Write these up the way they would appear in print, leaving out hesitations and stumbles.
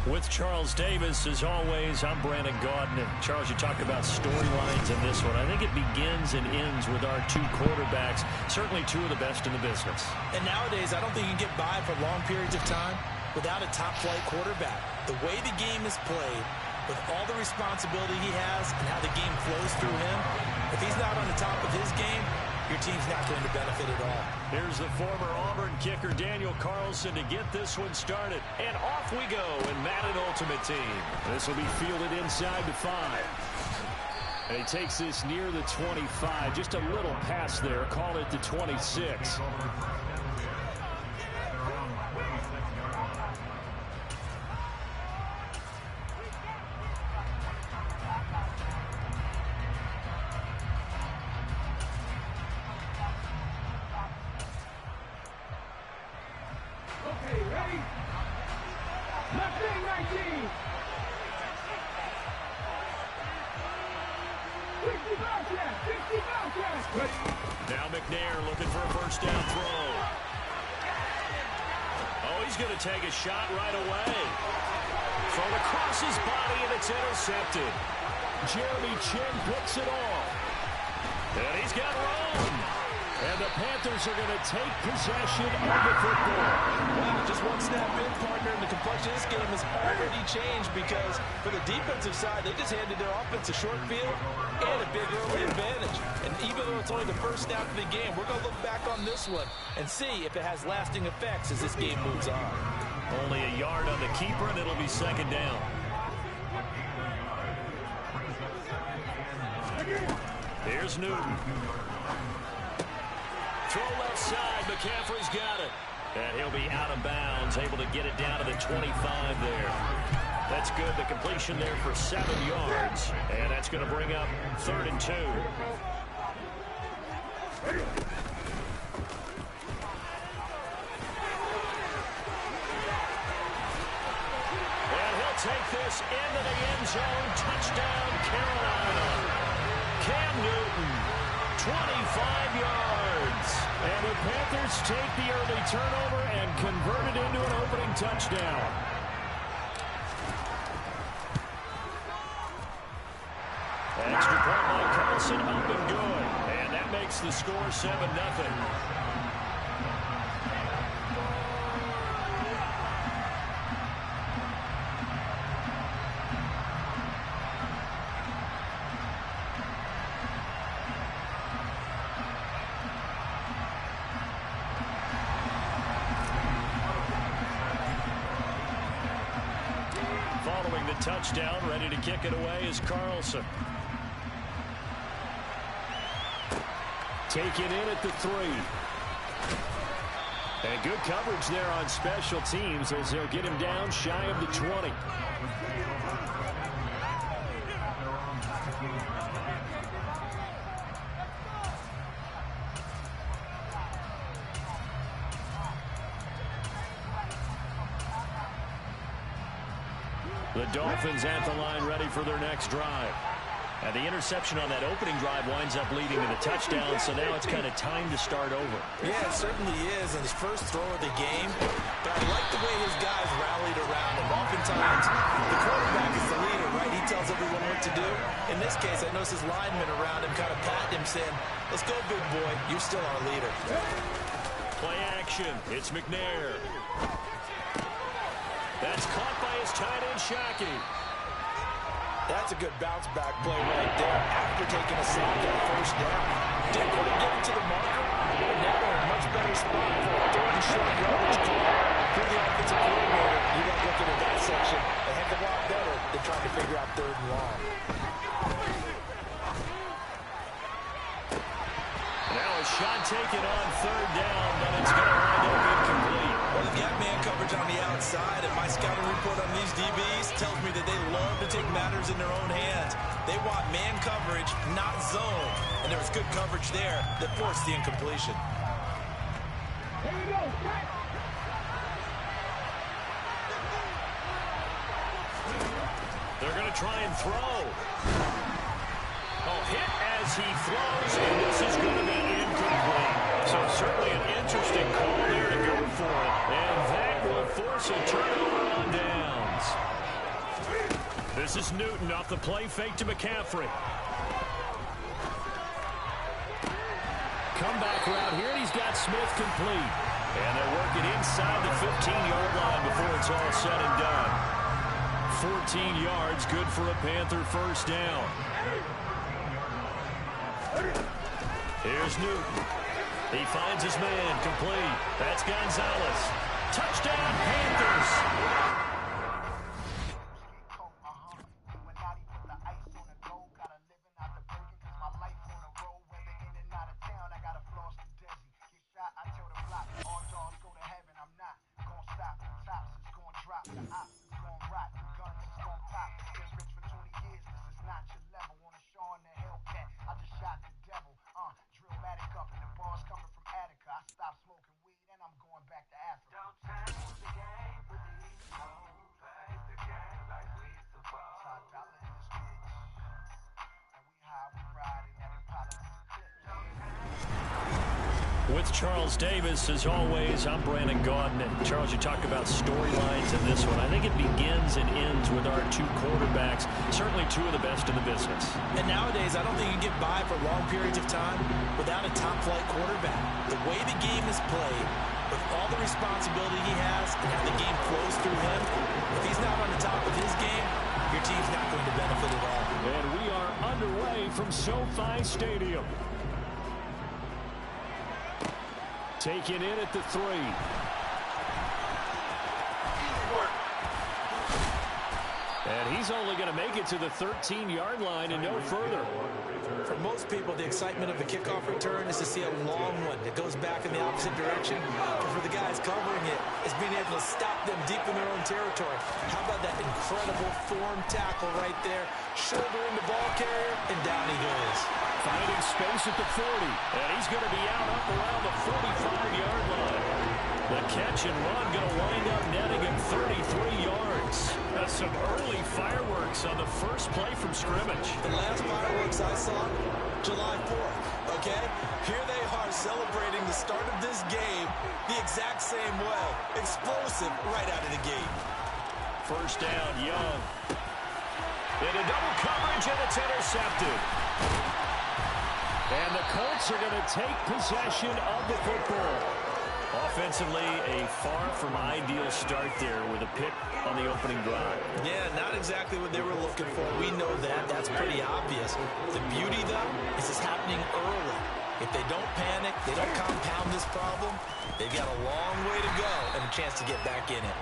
With Charles Davis, as always, I'm Brandon Gaudin. And Charles, you talked about storylines in this one. I think it begins and ends with our two quarterbacks, certainly two of the best in the business. And nowadays, I don't think you can get by for long periods of time without a top-flight quarterback. The way the game is played, with all the responsibility he has and how the game flows through him, if he's not on the top of his game, your team's not going to benefit at all. Here's the former Auburn kicker, Daniel Carlson, to get this one started. And off we go in Madden Ultimate Team. This will be fielded inside the 5. And he takes this near the 25. Just a little pass there. Call it the 26. Now McNair looking for a first down throw. Oh, he's going to take a shot right away. Thrown across his body, and it's intercepted. Jeremy Chin picks it off. And he's got room. And the Panthers are going to take possession of the football. Wow, just one snap in, partner, and the complexion of this game has already changed because for the defensive side, they just handed their offense a short field and a big early advantage. And even though it's only the first snap of the game, we're going to look back on this one and see if it has lasting effects as this game moves on. Only a yard on the keeper, and it'll be second down. Here's Newton. Throw left side. McCaffrey's got it. And he'll be out of bounds, able to get it down to the 25 there. That's good. The completion there for 7 yards. And that's going to bring up 3rd and 2. And he'll take this into the end zone. Touchdown, Carolina. Cam Newton, 25 yards. And the Panthers take the early turnover and convert it into an opening touchdown. Extra point by Carlson, up and good. And that makes the score 7-0. Following the touchdown, ready to kick it away is Carlson. Taken in at the 3. And good coverage there on special teams as they'll get him down shy of the 20. The Dolphins at the line ready for their next drive. And the interception on that opening drive winds up leading to the touchdown, so now it's kind of time to start over. Yeah, it certainly is in his first throw of the game. But I like the way his guys rallied around him. Oftentimes, the quarterback is the leader, right? He tells everyone what to do. In this case, I noticed his linemen around him kind of patting him, saying, "Let's go, big boy. You're still our leader." Play action. It's McNair. That's caught by his tight end, Shockey. That's a good bounce-back play right there after taking a sack on first down. Didn't quite get it to the marker, but now they're in a much better spot for a 3rd and short yardage call. For the offensive coordinator, you got looking at that section a heck of a lot better than trying to figure out 3rd and long. Now a shot taken on 3rd down, but it's going to wind up incomplete. Well, they've got man coverage on the outside, and my scouting report on these DBs tells me that they love to take matters in their own hands. They want man coverage, not zone. And there was good coverage there that forced the incompletion. Here we go. They're going to try and throw. Oh, hit as he throws, and this is going to be incomplete. So certainly an interesting call there to go for it. And that will force a turnover on downs. This is Newton off the play fake to McCaffrey. Comeback route here, and he's got Smith complete. And they're working inside the 15-yard line before it's all said and done. 14 yards, good for a Panther first down. Here's Newton. He finds his man, complete. That's Gonzalez. Touchdown, Panthers! With Charles Davis, as always, I'm Brandon Gaudin. And Charles, you talk about storylines in this one. I think it begins and ends with our two quarterbacks, certainly two of the best in the business. And nowadays, I don't think you can get by for long periods of time without a top-flight quarterback. The way the game is played, with all the responsibility he has and how the game flows through him, if he's not on the top of his game, your team's not going to benefit at all. And we are underway from SoFi Stadium. Taken in at the 3. And he's only going to make it to the 13-yard line and no further. For most people, the excitement of a kickoff return is to see a long one that goes back in the opposite direction. But for the guys covering it, it's being able to stop them deep in their own territory. How about that incredible form tackle right there? Shouldering the ball carrier, and down he goes. Finding space at the 40, and he's going to be out up around the 45-yard line. The catch and run going to wind up netting him 33 yards. That's some early fireworks on the first play from scrimmage. The last fireworks I saw, July 4th, okay? Here they are celebrating the start of this game the exact same way. Explosive right out of the gate. First down, Young. Into double coverage, and it's intercepted. And the Colts are going to take possession of the football. Offensively, a far from ideal start there with a pick on the opening drive. Yeah, not exactly what they were looking for. We know that. That's pretty obvious. The beauty, though, is it's happening early. If they don't panic, they don't compound this problem, they've got a long way to go and a chance to get back in it.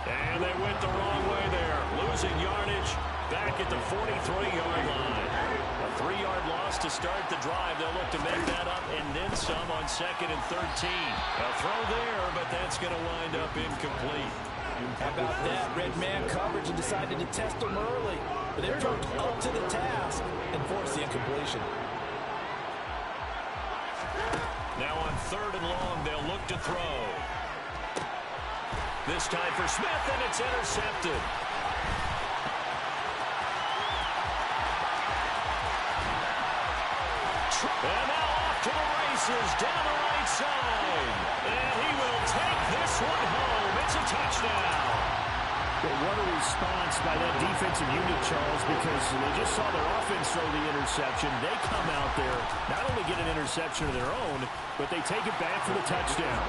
And they went the wrong way there. Losing yardage back at the 43-yard line. A 3-yard loss to start the drive. They'll look to make that up and then some on 2nd and 13. A throw there, but that's going to wind up incomplete. How about that? Red man coverage and decided to test them early. But they jumped up to the task and forced the incompletion. Now on 3rd and long, they'll look to throw. This time for Smith, and it's intercepted. And now off to the races, down the right side. And he will take this one home. It's a touchdown. Well, what a response by that defensive unit, Charles, because they just saw their offense throw the interception. They come out there, not only get an interception of their own, but they take it back for the touchdown.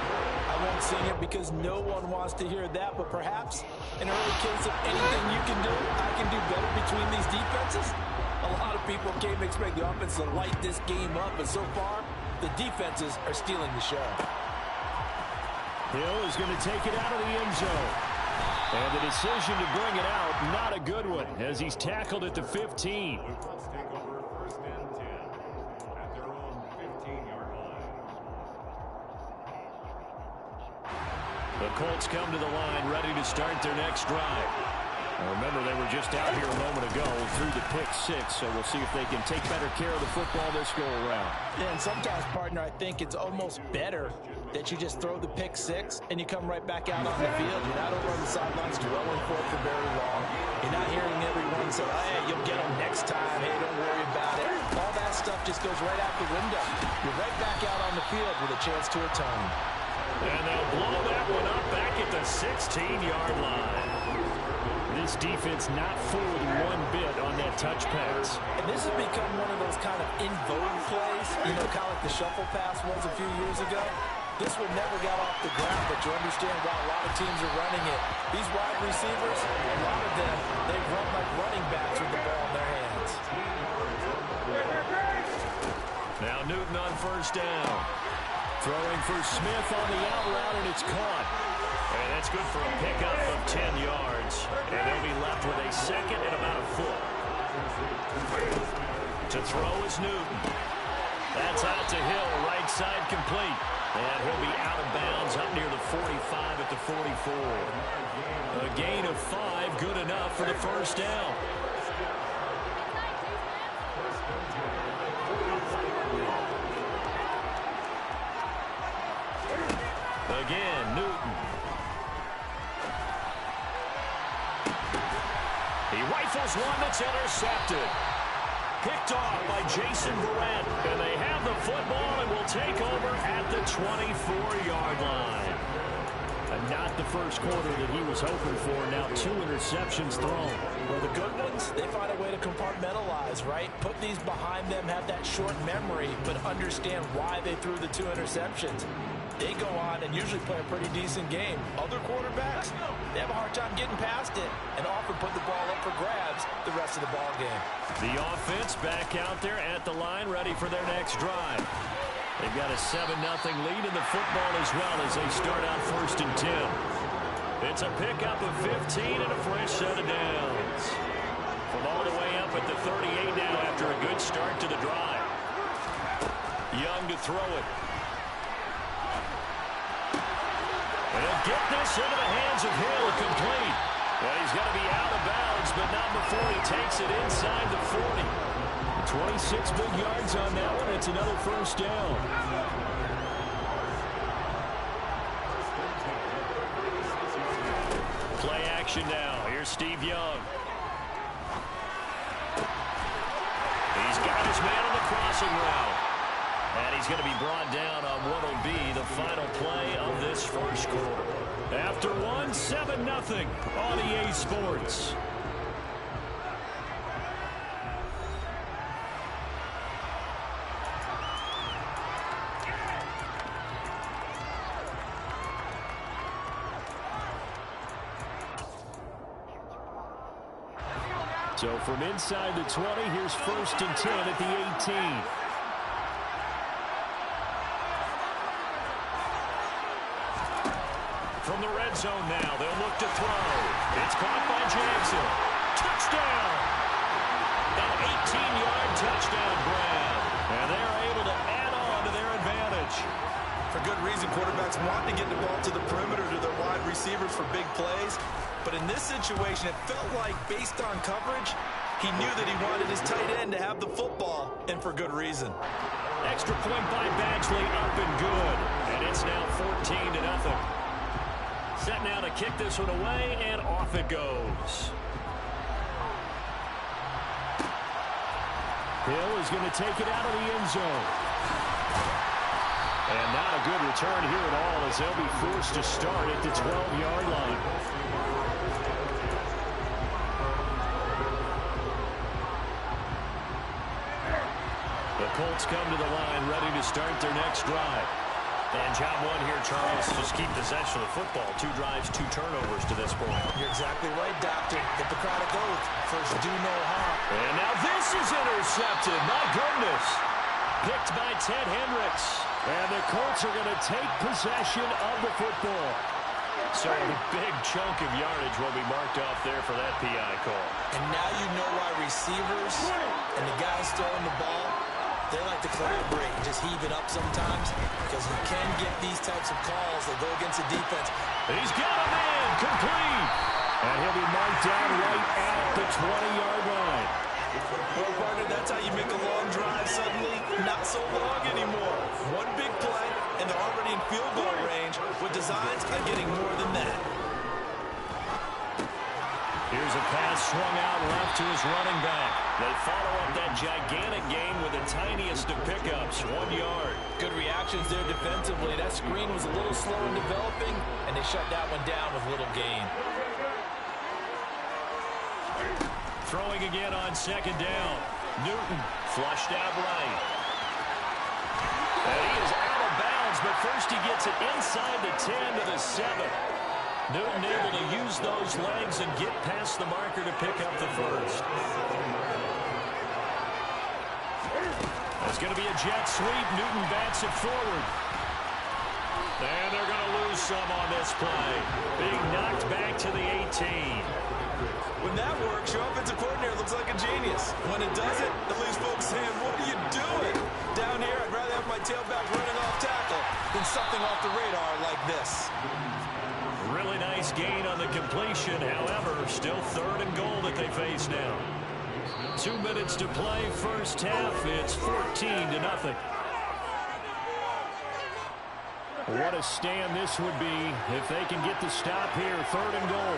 I won't sing it because no one wants to hear that, but perhaps an early case of anything you can do, I can do better between these defenses. A lot of people came to expect the offense to light this game up, but so far, the defenses are stealing the show. Hill is going to take it out of the end zone. And the decision to bring it out, not a good one, as he's tackled at the 15. The Colts come to the line, ready to start their next drive. Now remember, they were just out here a moment ago through the pick 6, so we'll see if they can take better care of the football this go-around. Yeah, and sometimes, partner, I think it's almost better that you just throw the pick 6 and you come right back out on the field. You're not over on the sidelines dwelling for it for very long. You're not hearing everyone say, hey, you'll get them next time. Hey, don't worry about it. All that stuff just goes right out the window. You're right back out on the field with a chance to atone. And they'll blow that one up back at the 16-yard line. This Giants defense not fooled one bit on that touch pass. And this has become one of those kind of in vogue plays, you know, kind of like the shuffle pass was a few years ago. This one never got off the ground, but you understand why a lot of teams are running it. These wide receivers, a lot of them, they run like running backs with the ball in their hands. Now Newton on first down. Throwing for Smith on the out route, and it's caught. And that's good for a pickup of 10 yards. And they'll be left with a second and about a foot. To throw is Newton. That's out to Hill, right side complete. And he'll be out of bounds up near the 45 at the 44. A gain of 5, good enough for the first down. Again, Newton. He rifles one that's intercepted. Picked off by Jason Verrett. And they have the football and will take over at the 24-yard line. And not the first quarter that he was hoping for. Now 2 interceptions thrown. Well, the good ones, they find a way to compartmentalize, right? Put these behind them, have that short memory, but understand why they threw the 2 interceptions. They go on and usually play a pretty decent game. Other quarterbacks, they have a hard time getting past it and often put the ball up for grabs the rest of the ball game. The offense back out there at the line, ready for their next drive. They've got a 7-0 lead in the football as well as they start out first and 10. It's a pickup of 15 and a fresh set of downs. From all the way up at the 38 now after a good start to the drive. Young to throw it. And he'll get this into the hands of Hill, complete. Well, he's going to be out of bounds, but not before he takes it inside the 40. 26 big yards on that one. It's another first down. Play action now. Here's Steve Young. He's got his man on the crossing route. And he's going to be brought down on what will be the final play of this first quarter. After one, 7-0 on EA Sports. So from inside the 20, here's first and 10 at the 18. From the red zone now, they'll look to throw. It's caught by Jackson. Touchdown! An 18-yard touchdown grab. And they're able to add on to their advantage. For good reason, quarterbacks want to get the ball to the perimeter to their wide receivers for big plays. But in this situation, it felt like, based on coverage, he knew that he wanted his tight end to have the football, and for good reason. Extra point by Badgley, up and good. And it's now 14-0. Set now to kick this one away, and off it goes. Hill is going to take it out of the end zone. And not a good return here at all as they'll be forced to start at the 12-yard line. The Colts come to the line ready to start their next drive. And job one here, Charles, just keep possession of the football. 2 drives, 2 turnovers to this point. You're exactly right, Doctor. Hippocratic oath. First do no harm. And now this is intercepted. My goodness. Picked by Ted Hendricks. And the Colts are going to take possession of the football. So a big chunk of yardage will be marked off there for that PI call. And now you know why receivers and the guys throwing the ball, they like to collaborate and just heave it up sometimes because you can get these types of calls that go against the defense. He's got a man complete. And he'll be marked down right at the 20-yard line. Well, partner, that's how you make a long drive suddenly not so long anymore. One big play, and they're already in field goal range with designs on getting more than that. Here's a pass swung out left to his running back. They follow up that gigantic gain with the tiniest of pickups, 1 yard. Good reactions there defensively. That screen was a little slow in developing, and they shut that one down with little gain. Throwing again on second down. Newton flushed out right. And he is out of bounds, but first he gets it inside the 10 to the 7. Newton able to use those legs and get past the marker to pick up the first. It's going to be a jet sweep. Newton bats it forward. And they're going to lose some on this play. Being knocked back to the 18. When that works, your offensive coordinator looks like a genius. When it doesn't, it leaves folks saying, what are you doing? Down here, I'd rather have my tailback running off tackle than something off the radar like this. Really nice gain on the completion. However, still 3rd and goal that they face now. 2 minutes to play, first half. It's 14-0. What a stand this would be if they can get the stop here. 3rd and goal.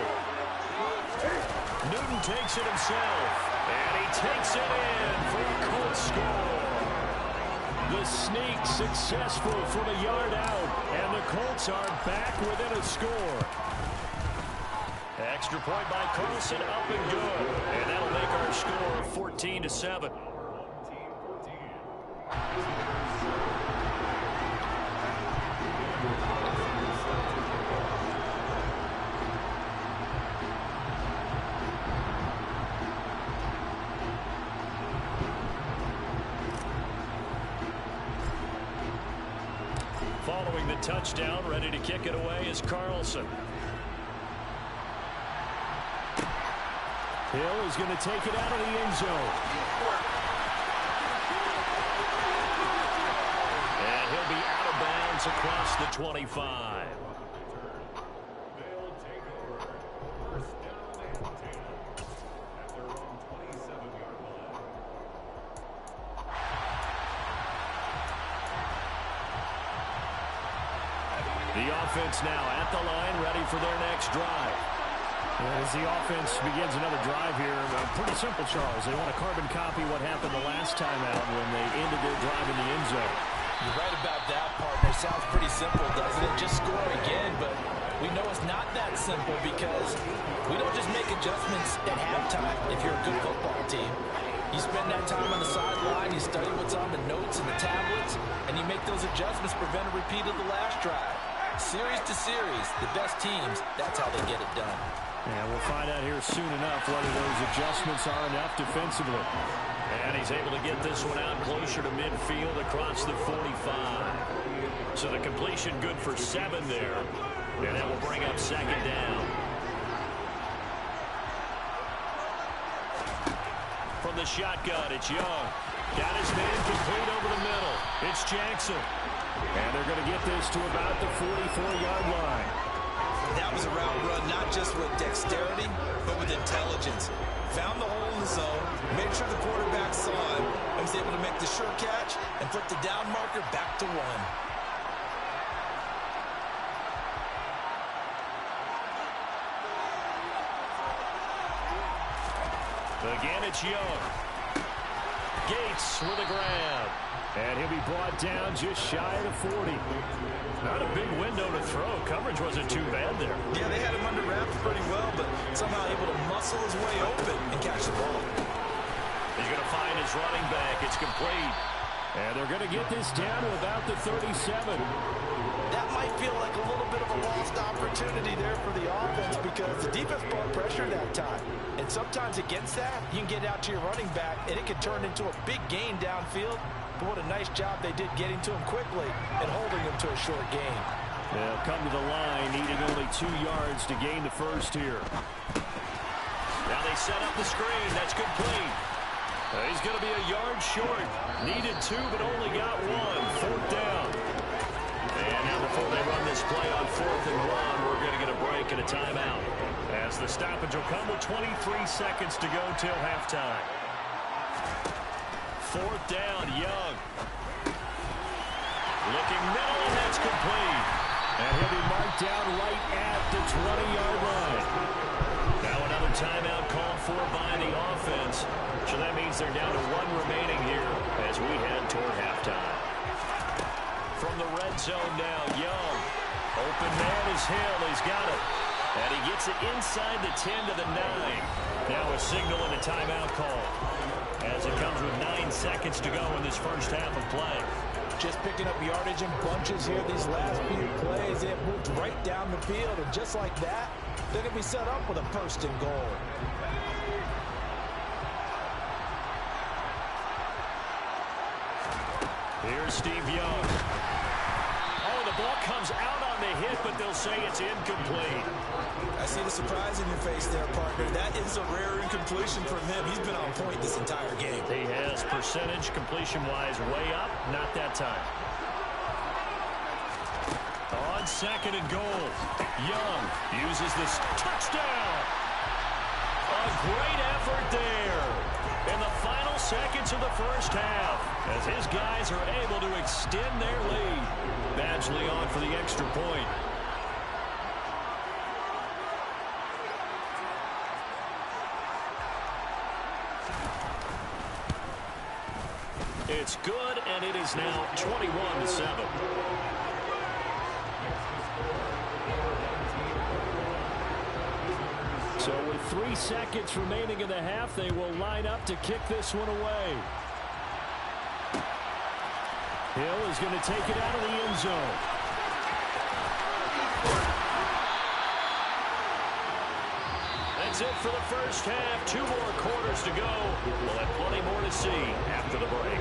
Newton takes it himself, and he takes it in for a Colts score. The sneak successful from a yard out, and the Colts are back within a score. Extra point by Carlson, up and good, and that'll make our score 14-7. Following the touchdown, ready to kick it away is Carlson. Hill is going to take it out of the end zone. And he'll be out of bounds across the 25. The offense now at the line, ready for their next drive. As the offense begins another drive here, pretty simple, Charles. They want to carbon copy what happened the last time out when they ended their drive in the end zone. You're right about that, partner. Sounds pretty simple, doesn't it? Just score again, but we know it's not that simple because we don't just make adjustments at halftime if you're a good football team. You spend that time on the sideline, you study what's on the notes and the tablets, and you make those adjustments, prevent a repeat of the last drive. Series to series, the best teams, that's how they get it done. And we'll find out here soon enough whether those adjustments are enough defensively. And he's able to get this one out closer to midfield across the 45. So the completion good for 7 there. And that will bring up second down. From the shotgun, it's Young. Got his man complete over the middle. It's Jackson. And they're going to get this to about the 44-yard line. That was a route run not just with dexterity, but with intelligence. Found the hole in the zone, made sure the quarterback saw him, and was able to make the sure catch and flip the down marker back to 1. Again, it's Young. Gates with a grab. And he'll be brought down just shy of the 40. Not a big window to throw. Coverage wasn't too bad there. Yeah, they had him under wraps pretty well, but somehow able to muscle his way open and catch the ball. He's going to find his running back. It's complete. And they're going to get this down to about the 37. That might feel like a little bit of a lost opportunity there for the offense because the defense brought pressure that time. And sometimes against that, you can get out to your running back, and it can turn into a big gain downfield. But what a nice job they did getting to him quickly and holding him to a short gain. They'll come to the line, needing only 2 yards to gain the first here. Now they set up the screen. That's complete. He's going to be a yard short. Needed 2, but only got 1. 4th down. And now before they run this play on 4th and 1, we're going to get a break and a timeout. As the stoppage will come with 23 seconds to go till halftime. 4th down, Young. Looking middle, and that's complete. And he'll be marked down right at the 20-yard line. Now another timeout called for by the offense. So that means they're down to 1 remaining here as we head toward halftime. From the red zone now, Young. Open man is Hill. He's got it. And he gets it inside the 10 to the 9. Now a signal and a timeout call as it comes with 9 seconds to go in this first half of play. Just picking up yardage in bunches here these last few plays. They have moved right down the field, and just like that, they're going to be set up with a first and goal. Here's Steve Young. Oh, the ball comes out on the hit, but they'll say it's incomplete. I see the surprise in your face there, partner. That is a rare incompletion from him. He's been on point this entire game. He has percentage completion-wise way up. Not that time. On second and goal, Young uses this touchdown. A great effort there in the final seconds of the first half as his guys are able to extend their lead. Badgley on for the extra point. It's good, and it is now 21-7. So with 3 seconds remaining in the half, they will line up to kick this one away. Hill is going to take it out of the end zone. That's it for the first half. 2 more quarters to go. We'll have plenty more to see after the break.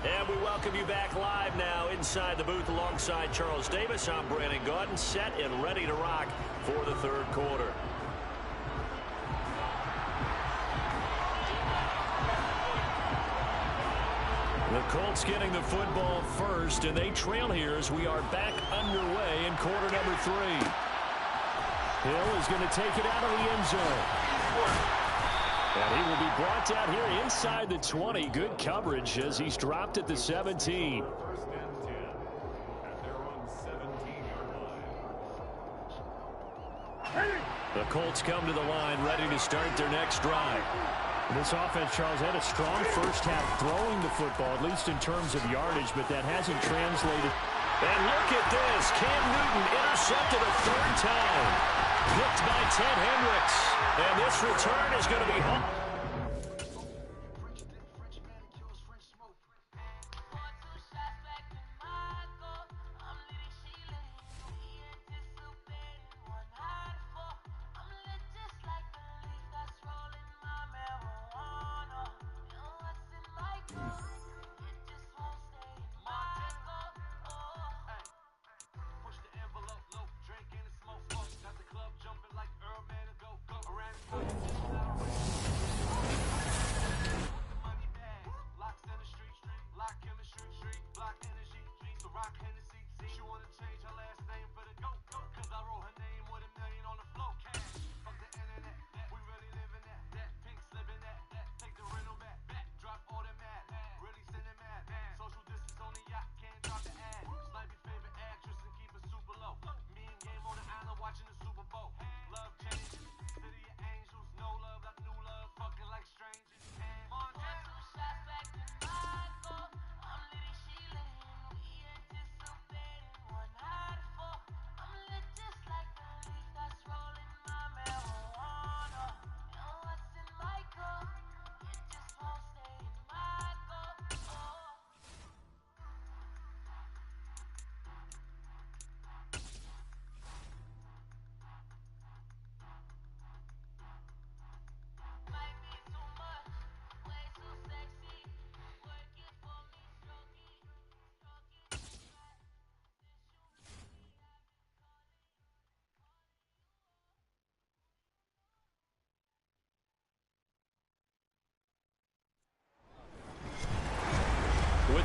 And we welcome you back live now inside the booth alongside Charles Davis. I'm Brandon Gaudin, set and ready to rock for the third quarter. The Colts getting the football first, and they trail here as we are back underway in quarter number 3. Hill is going to take it out of the end zone. And he will be brought down here inside the 20. Good coverage as he's dropped at the 17. The Colts come to the line ready to start their next drive. This offense, Charles, had a strong first half throwing the football, at least in terms of yardage, but that hasn't translated. And look at this. Cam Newton intercepted a 3rd time. Picked by Ted Hendricks. And this return is going to be home.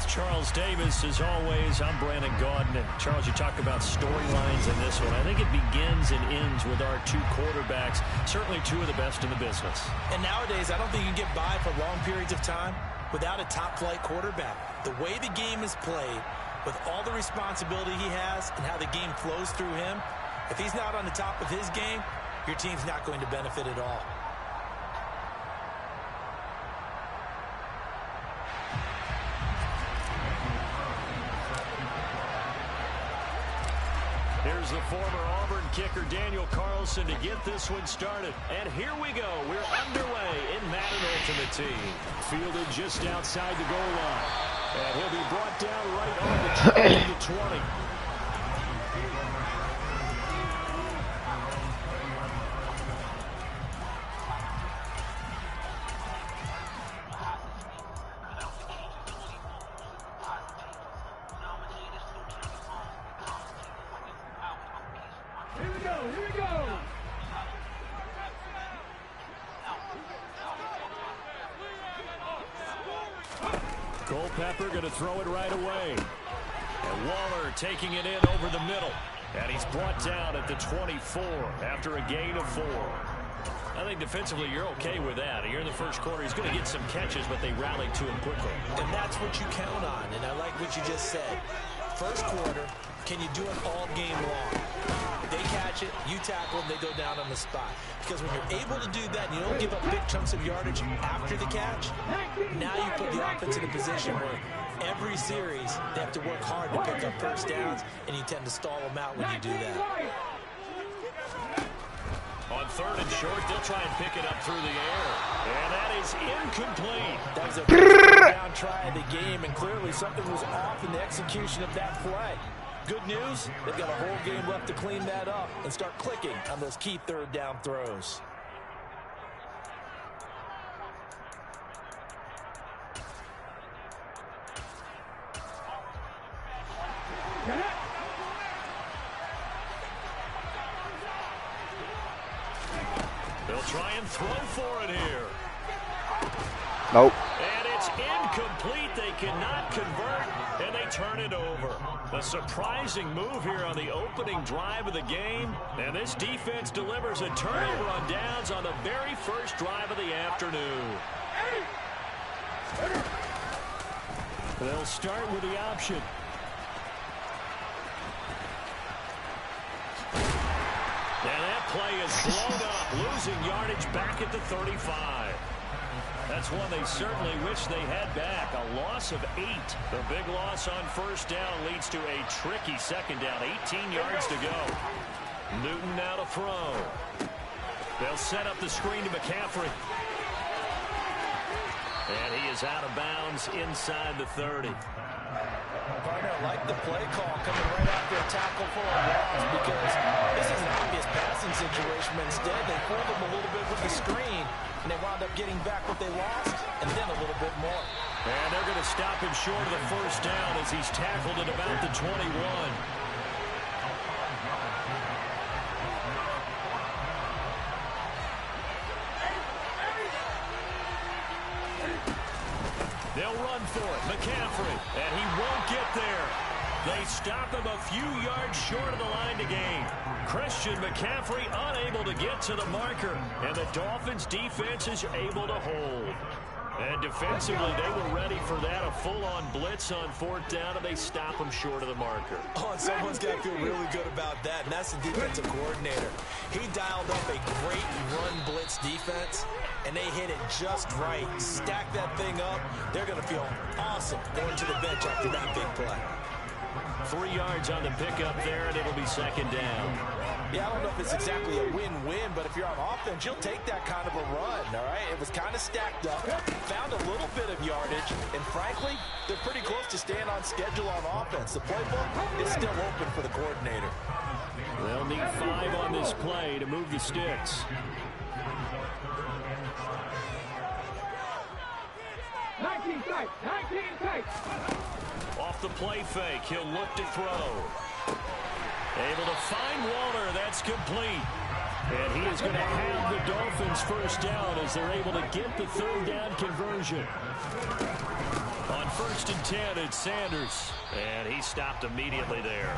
Charles Davis. As always, I'm Brandon Gaudin. And Charles, you talk about storylines in this one. I think it begins and ends with our two quarterbacks, certainly two of the best in the business. And nowadays, I don't think you can get by for long periods of time without a top-flight quarterback. The way the game is played, with all the responsibility he has and how the game flows through him, if he's not on the top of his game, your team's not going to benefit at all. Here's the former Auburn kicker, Daniel Carlson, to get this one started. And here we go. We're underway in Madden Ultimate Team. Fielded just outside the goal line. And he'll be brought down right on the 20. Culpepper going to throw it right away. And Waller taking it in over the middle. And he's brought down at the 24 after a gain of 4. I think defensively you're okay with that. Here in the first quarter, he's going to get some catches, but they rallied to him quickly. And that's what you count on, and I like what you just said. First quarter, can you do it all game long? They catch it, you tackle, and they go down on the spot. Because when you're able to do that and you don't give up big chunks of yardage after the catch, now you put the offense in a position where every series they have to work hard to pick up first downs, and you tend to stall them out when you do that. On third and short, they'll try and pick it up through the air. And that is incomplete. That was a first down try of the game, and clearly something was off in the execution of that play. Good news, they've got a whole game left to clean that up and start clicking on those key third down throws. They'll try and throw for it here. Nope. And it's incomplete. They cannot convert, and they turn it over. A surprising move here on the opening drive of the game. And this defense delivers a turnover on downs on the very first drive of the afternoon. They'll start with the option. And that play is blown up, losing yardage back at the 35. That's one they certainly wish they had back. A loss of 8. The big loss on first down leads to a tricky second down. 18 yards to go. Newton now to throw. They'll set up the screen to McCaffrey. And he is out of bounds inside the 30. Partner, I like the play call coming right after a tackle for a loss, because this is an obvious passing situation, but instead they fooled them a little bit with the screen, and they wound up getting back what they lost, and then a little bit more. And they're going to stop him short of the first down as he's tackled at about the 21. They'll run for it. McCaffrey, and he won't get there. They stop him a few yards short of the line to gain. Christian McCaffrey unable to get to the marker, and the Dolphins' defense is able to hold. And defensively, they were ready for that, a full-on blitz on fourth down, and they stop him short of the marker. Oh, and someone's got to feel really good about that, and that's the defensive coordinator. He dialed up a great run blitz defense, and they hit it just right. Stack that thing up. They're going to feel awesome going to the bench after that big play. 3 yards on the pickup there, and it'll be second down. Yeah, I don't know if it's exactly a win-win, but if you're on offense, you'll take that kind of a run, all right? It was kind of stacked up, found a little bit of yardage, and frankly, they're pretty close to staying on schedule on offense. The playbook is still open for the coordinator. They'll need 5 on this play to move the sticks. 19 tight, 19 tight. Off the play fake, he'll look to throw. Able to find Waller, that's complete. And he is going to have the Dolphins first down as they're able to get the third down conversion. On 1st and 10, it's Sanders. And he stopped immediately there.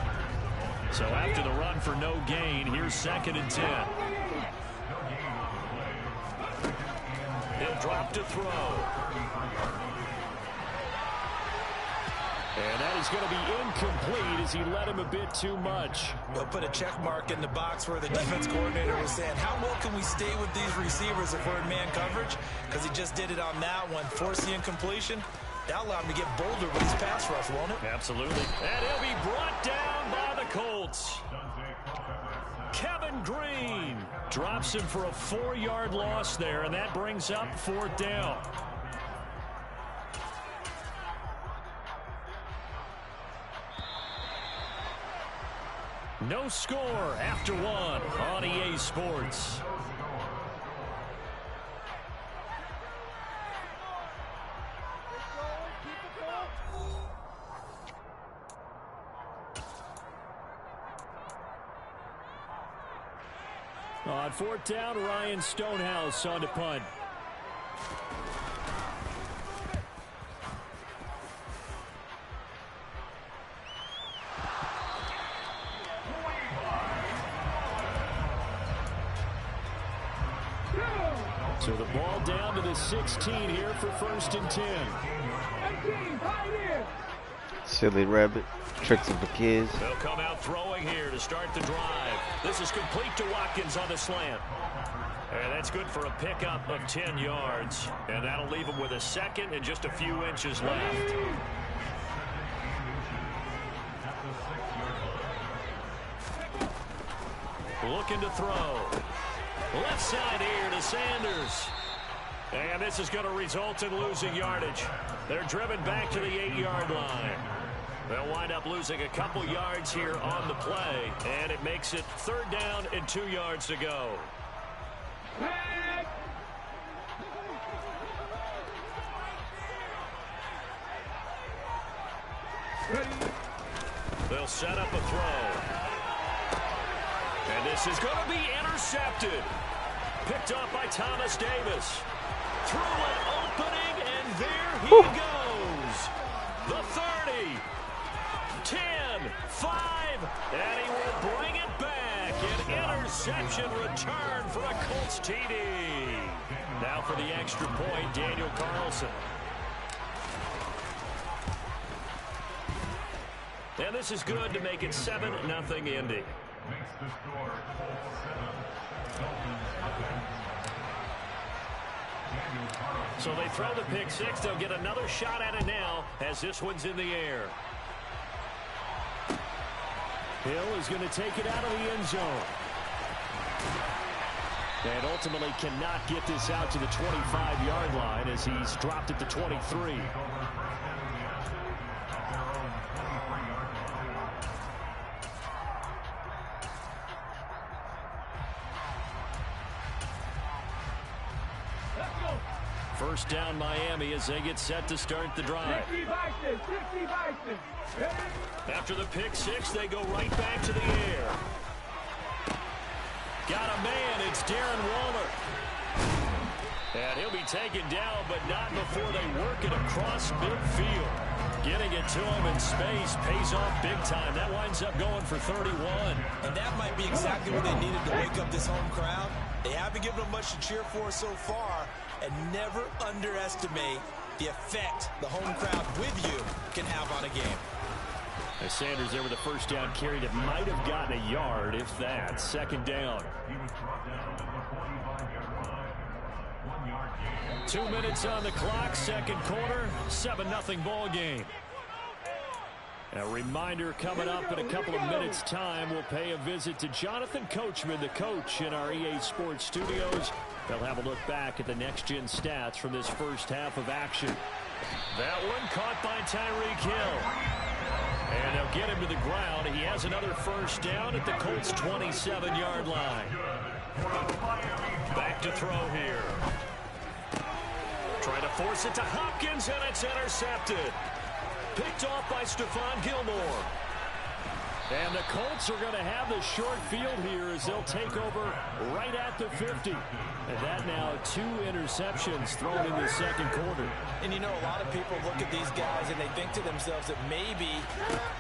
So after the run for no gain, here's 2nd and 10. He'll drop to throw. And that is going to be incomplete as he led him a bit too much. He'll put a check mark in the box where the defense coordinator was saying, how well can we stay with these receivers if we're in man coverage? Because he just did it on that one. Force the incompletion. That'll allow him to get bolder with his pass rush, won't it? Absolutely. And he'll be brought down by the Colts. Kevin Green drops him for a 4-yard loss there, and that brings up 4th down. No score after 1 on EA Sports. On 4th down, Ryan Stonehouse on to punt. So the ball down to the 16 here for 1st and 10. Silly rabbit. Tricks of the kids. They'll come out throwing here to start the drive. This is complete to Watkins on the slant. And that's good for a pickup of 10 yards. And that'll leave him with a 2nd and just a few inches left. Looking to throw. Left side here to Sanders. And this is going to result in losing yardage. They're driven back to the 8-yard line. They'll wind up losing a couple yards here on the play, and it makes it 3rd down and 2 yards to go. They'll set up a throw. And this is going to be intercepted. Picked up by Thomas Davis. Through an opening, and there he goes. The 30. 10, 5, and he will bring it back. An interception return for a Colts TD. Now for the extra point, Daniel Carlson. And this is good to make it 7-0 Indy. So they throw the pick 6. They'll get another shot at it now as this one's in the air. Hill is going to take it out of the end zone. And ultimately cannot get this out to the 25-yard line as he's dropped it to 23. First down Miami as they get set to start the drive. After the pick 6, they go right back to the air. Got a man, it's Darren Waller. And he'll be taken down, but not before they work it across midfield. Getting it to him in space pays off big time. That winds up going for 31. And that might be exactly what they needed to wake up this home crowd. They haven't given them much to cheer for so far, and never underestimate the effect the home crowd with you can have on a game. As Sanders there with a first down carry that might have gotten a yard, if that. 2nd down. 2 minutes on the clock, 2nd quarter, 7-0 ball game. A reminder coming up in a couple of minutes' time, we'll pay a visit to Jonathan Coachman, the coach in our EA Sports studios. They'll have a look back at the next-gen stats from this first half of action. That one caught by Tyreek Hill. And they'll get him to the ground. He has another first down at the Colts' 27-yard line. Back to throw here. Trying to force it to Hopkins, and it's intercepted. Picked off by Stephon Gilmore. And the Colts are going to have the short field here as they'll take over right at the 50. And that now 2 interceptions thrown in the 2nd quarter. And you know, a lot of people look at these guys and they think to themselves that maybe,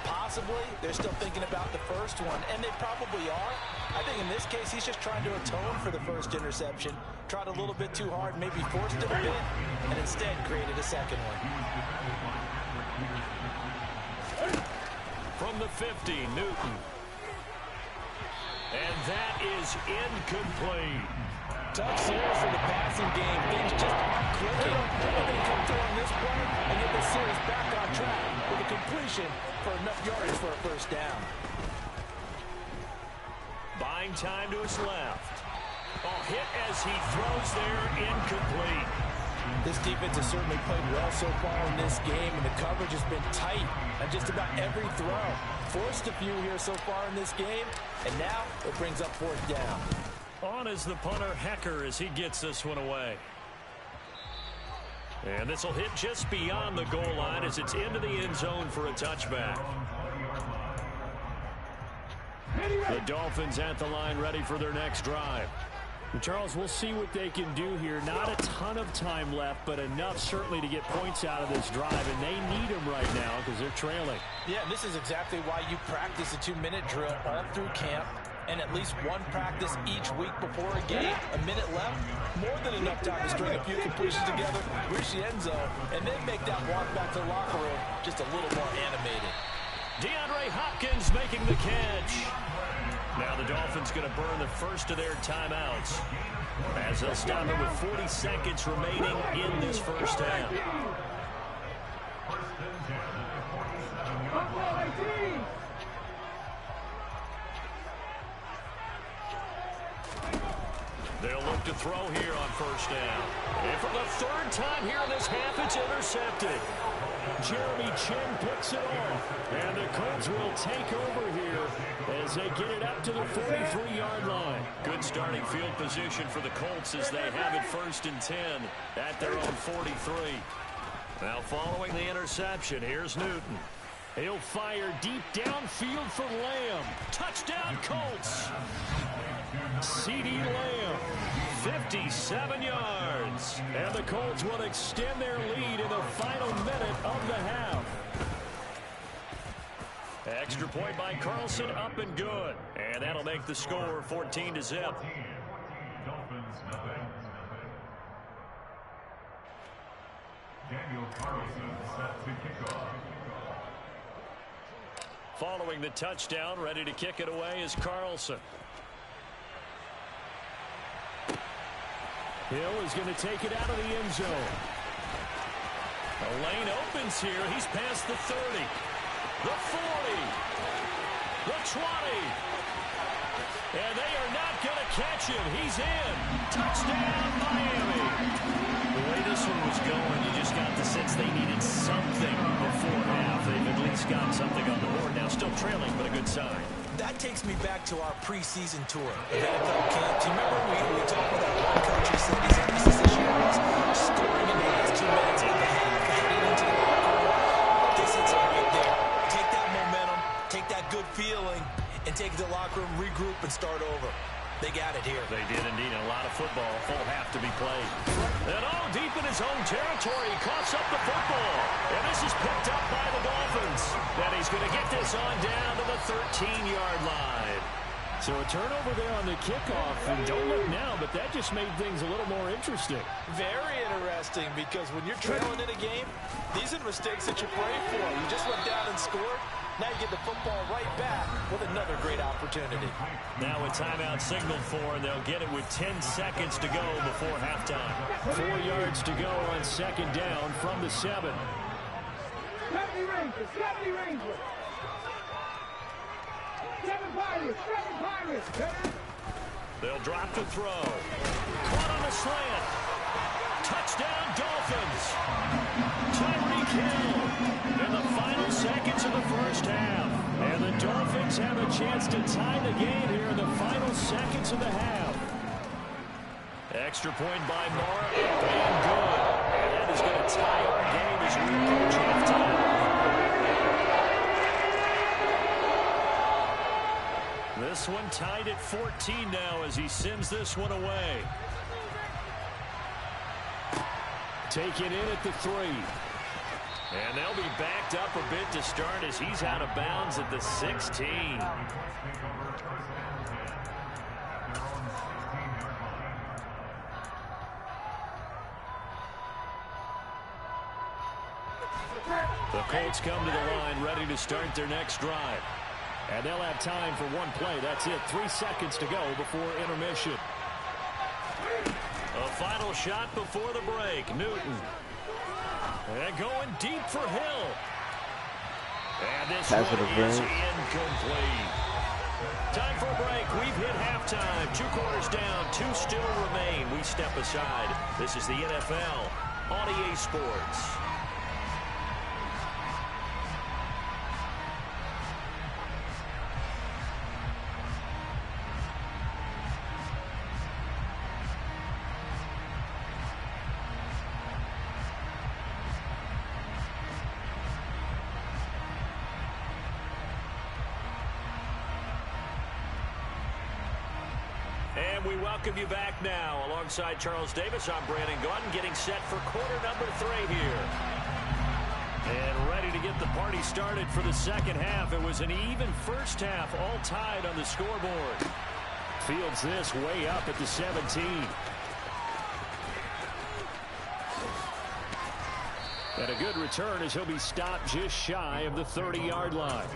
possibly, they're still thinking about the first one, and they probably are. I think in this case, he's just trying to atone for the first interception. Tried a little bit too hard, maybe forced it a bit, and instead created a second one. From the 50, Newton. And that is incomplete. Tough series for the passing game. Things just aren't clicking. And they come through on this play and get the series back on track with a completion for enough yards for a first down. Buying time to his left. Oh, hit as he throws there, incomplete. This defense has certainly played well so far in this game, and the coverage has been tight on just about every throw. Forced a few here so far in this game, and now it brings up fourth down. On is the punter, Hecker, as he gets this one away. And this will hit just beyond the goal line as it's into the end zone for a touchback. The Dolphins at the line, ready for their next drive. Charles, we'll see what they can do here. Not a ton of time left, but enough certainly to get points out of this drive, and they need them right now because they're trailing. Yeah, and this is exactly why you practice a 2-minute drill all through camp, and at least one practice each week before a game. A minute left, more than enough time to string a few completions together, reach the end zone, and then make that walk back to the locker room just a little more animated. DeAndre Hopkins making the catch. Now the Dolphins going to burn the first of their timeouts as they'll stop it with 40 seconds remaining in this first half. They'll look to throw here on first down. And for the third time here in this half, it's intercepted. Jeremy Chin picks it off, and the Colts will take over here as they get it up to the 43-yard line. Good starting field position for the Colts as they have it 1st and 10 at their own 43. Now following the interception, here's Newton. He'll fire deep downfield for Lamb. Touchdown Colts. CeeDee Lamb. 57 yards. And the Colts will extend their lead in the final minute of the half. Extra point by Carlson, up and good. And that'll make the score 14-0. Following the touchdown, ready to kick it away is Carlson. Hill is going to take it out of the end zone. The lane opens here. He's past the 30, the 40, the 20. And they are not going to catch him. He's in. Touchdown, Miami. The way this one was going, you just got the sense they needed something before half. They've at least got something on the board now. Still trailing, but a good sign. That takes me back to our preseason tour of NFL camp. Do you remember we talked about one coach who said his emphasis this year was scoring in the last 2 minutes of the half, heading into the locker room? This is it right there. Take that momentum, take that good feeling, and take it to the locker room, regroup, and start over. They got it here. They did indeed. A lot of football, full half to be played. And deep in his own territory, he coughs up the football. And this is picked up by the Dolphins. And he's going to get this on down to the 13-yard line. So a turnover there on the kickoff. And don't look now, but that just made things a little more interesting. Very interesting, because when you're trailing in a game, these are the mistakes that you pray for. You just went down and scored. Now you get the football right back with another great opportunity. Now a timeout signaled for, and they'll get it with 10 seconds to go before halftime. 4 yards to go on second down from the 7. 70 Rangers. 7 Pirates. They'll drop to throw. Caught on a slant. Touchdown Dolphins. Tyreek Hill in the final seconds of the first half. And the Dolphins have a chance to tie the game here in the final seconds of the half. Extra point by Mara, and good. And that is going to tie our game as we approach halftime. This one tied at 14 now as he sends this one away. taken in at the 3. And they'll be backed up a bit to start as he's out of bounds at the 16. The Colts come to the line ready to start their next drive. And they'll have time for one play. That's it. 3 seconds to go before intermission. A final shot before the break. Newton. And going deep for Hill. And this one is incomplete. Time for a break. We've hit halftime. 2 quarters down. 2 still remain. We step aside. This is the NFL on EA Sports. And we welcome you back now. Alongside Charles Davis, I'm Brandon Gaudin, getting set for quarter number 3 here. And ready to get the party started for the second half. It was an even first half, all tied on the scoreboard. Fields this way up at the 17. And a good return as he'll be stopped just shy of the 30-yard line.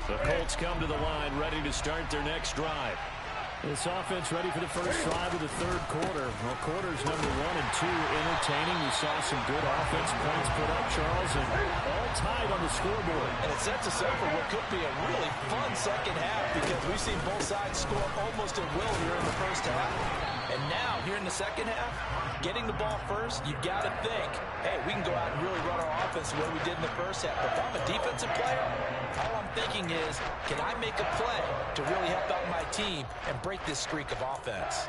The Colts come to the line ready to start their next drive. This offense ready for the first drive of the third quarter. Well, quarters number 1 and 2 entertaining. We saw some good offense points put up, Charles, and all tied on the scoreboard. And it sets us up for what could be a really fun second half because we've seen both sides score almost at will here in the first half. And now, here in the second half, getting the ball first, you've got to think, hey, we can go out and really run our offense the way we did in the first half. But if I'm a defensive player, all I'm thinking is, can I make a play to really help out my team and break this streak of offense?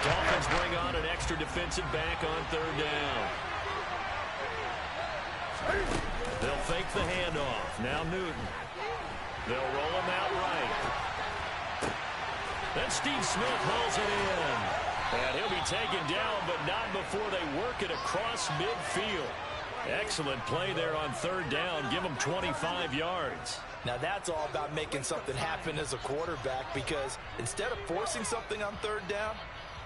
Dolphins bring on an extra defensive back on third down. They'll fake the handoff. Now Newton. They'll roll him out right. Then Steve Smith hauls it in. And he'll be taken down, but not before they work it across midfield. Excellent play there on third down. Give him 25 yards. Now that's all about making something happen as a quarterback, because instead of forcing something on third down,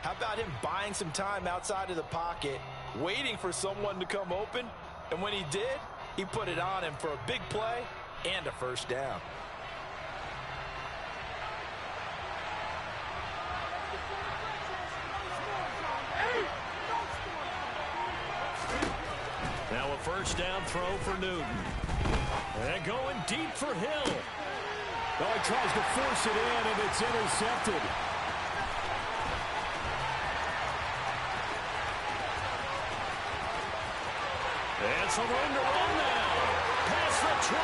how about him buying some time outside of the pocket, waiting for someone to come open, and when he did, he put it on him for a big play and a first down. Now a first down throw for Newton. And going deep for Hill. Oh, he tries to force it in, and it's intercepted. And some room to run now. Past the 20.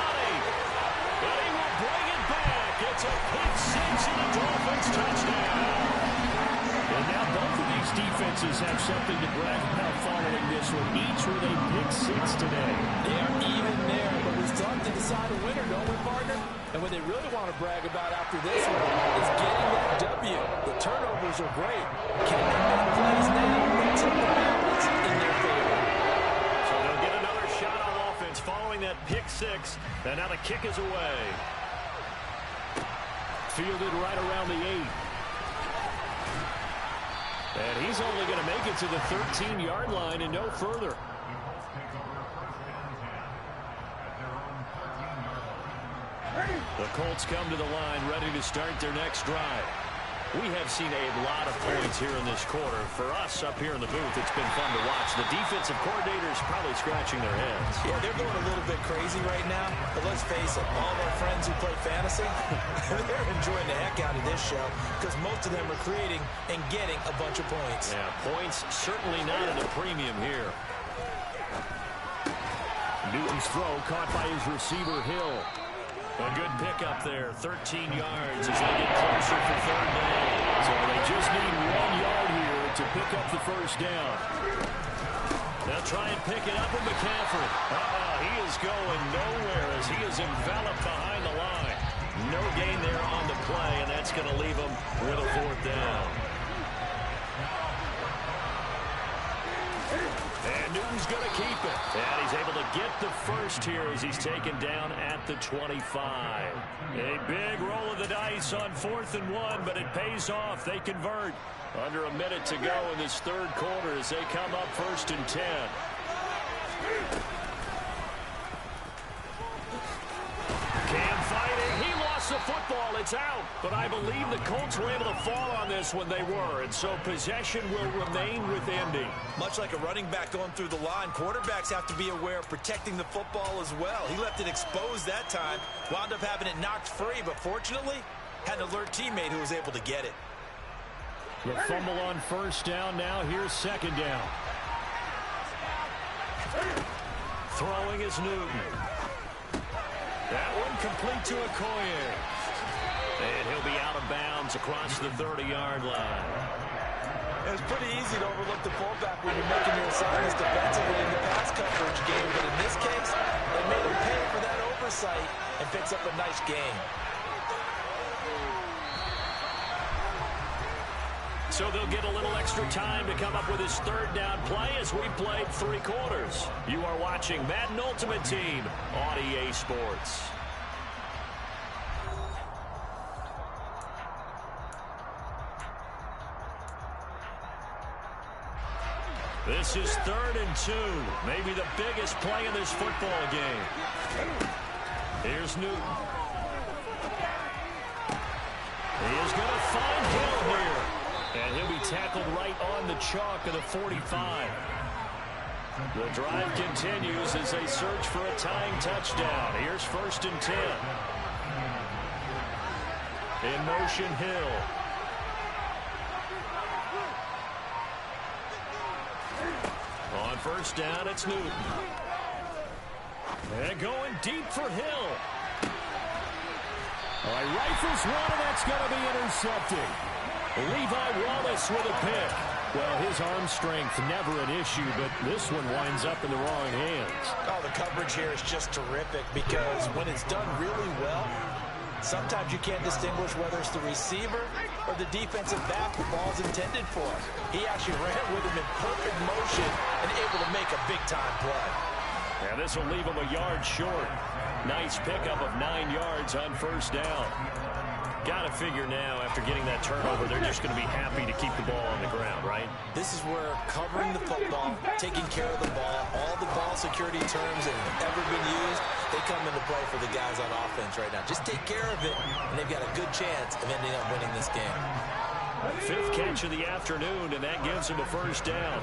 And he will bring it back. It's a pick 6 and a Dolphins touchdown. And now both of these defenses have something to brag about following this one. Each with a pick 6 today. They are even there, but we still have to decide a winner, don't we, partner? And what they really want to brag about after this one is getting that W. The turnovers are great. Can they make plays now and tip the balance in their favor? So they'll get another shot on offense following that pick 6. And now the kick is away. Fielded right around the 8. And he's only going to make it to the 13-yard line and no further. The Colts come to the line ready to start their next drive. We have seen a lot of points here in this quarter. For us up here in the booth, it's been fun to watch. The defensive coordinators probably scratching their heads. Yeah, they're going a little bit crazy right now. But let's face it, all of our friends who play fantasy, they're enjoying the heck out of this show because most of them are creating and getting a bunch of points. Yeah, points certainly not at a premium here. Newton's throw caught by his receiver, Hill. A good pickup there, 13 yards as they get closer for third down. So they just need 1 yard here to pick up the first down. They'll try and pick it up with McCaffrey. He is going nowhere as he is enveloped behind the line. No gain there on the play, and that's going to leave him with a 4th down. And Newton's going to keep it. And he's able to get the first here as he's taken down at the 25. A big roll of the dice on 4th and 1, but it pays off. They convert. Under a minute to go in this 3rd quarter as they come up 1st and 10. Cam fighting. He lost the football. It's out. But I believe the Colts were able to fall on this when they were. And so possession will remain with Indy. Much like a running back going through the line, quarterbacks have to be aware of protecting the football as well. He left it exposed that time. Wound up having it knocked free. But fortunately, had an alert teammate who was able to get it. The fumble on 1st down. Now here's 2nd down. Throwing is Newton. That one complete to Okoye. And he'll be out of bounds across the 30-yard line. It's pretty easy to overlook the fullback when you're making your assignments defensively in the pass coverage game. But in this case, they made him pay for that oversight and picks up a nice gain. So they'll get a little extra time to come up with his 3rd down play as we played 3 quarters. You are watching Madden Ultimate Team on EA Sports. This is 3rd and 2. Maybe the biggest play in this football game. Here's Newton. He is going to find Hill here. And he'll be tackled right on the chalk of the 45. The drive continues as they search for a tying touchdown. Here's 1st and 10. In motion, Hill. On 1st down, it's Newton. And going deep for Hill. All right, rifles one, and that's going to be intercepted. Levi Wallace with a pick. Well, his arm strength never an issue, but this one winds up in the wrong hands. Oh, the coverage here is just terrific because when it's done really well, sometimes you can't distinguish whether it's the receiver or the defensive back the ball's intended for. He actually ran with him in perfect motion and able to make a big-time play. And this will leave him a yard short. Nice pickup of 9 yards on 1st down. Got to figure now, after getting that turnover, they're just going to be happy to keep the ball on the ground, right? This is where covering the football, taking care of the ball, all the ball security terms that have ever been used, they come into play for the guys on offense right now. Just take care of it, and they've got a good chance of ending up winning this game. 5th catch of the afternoon, and that gives him a 1st down.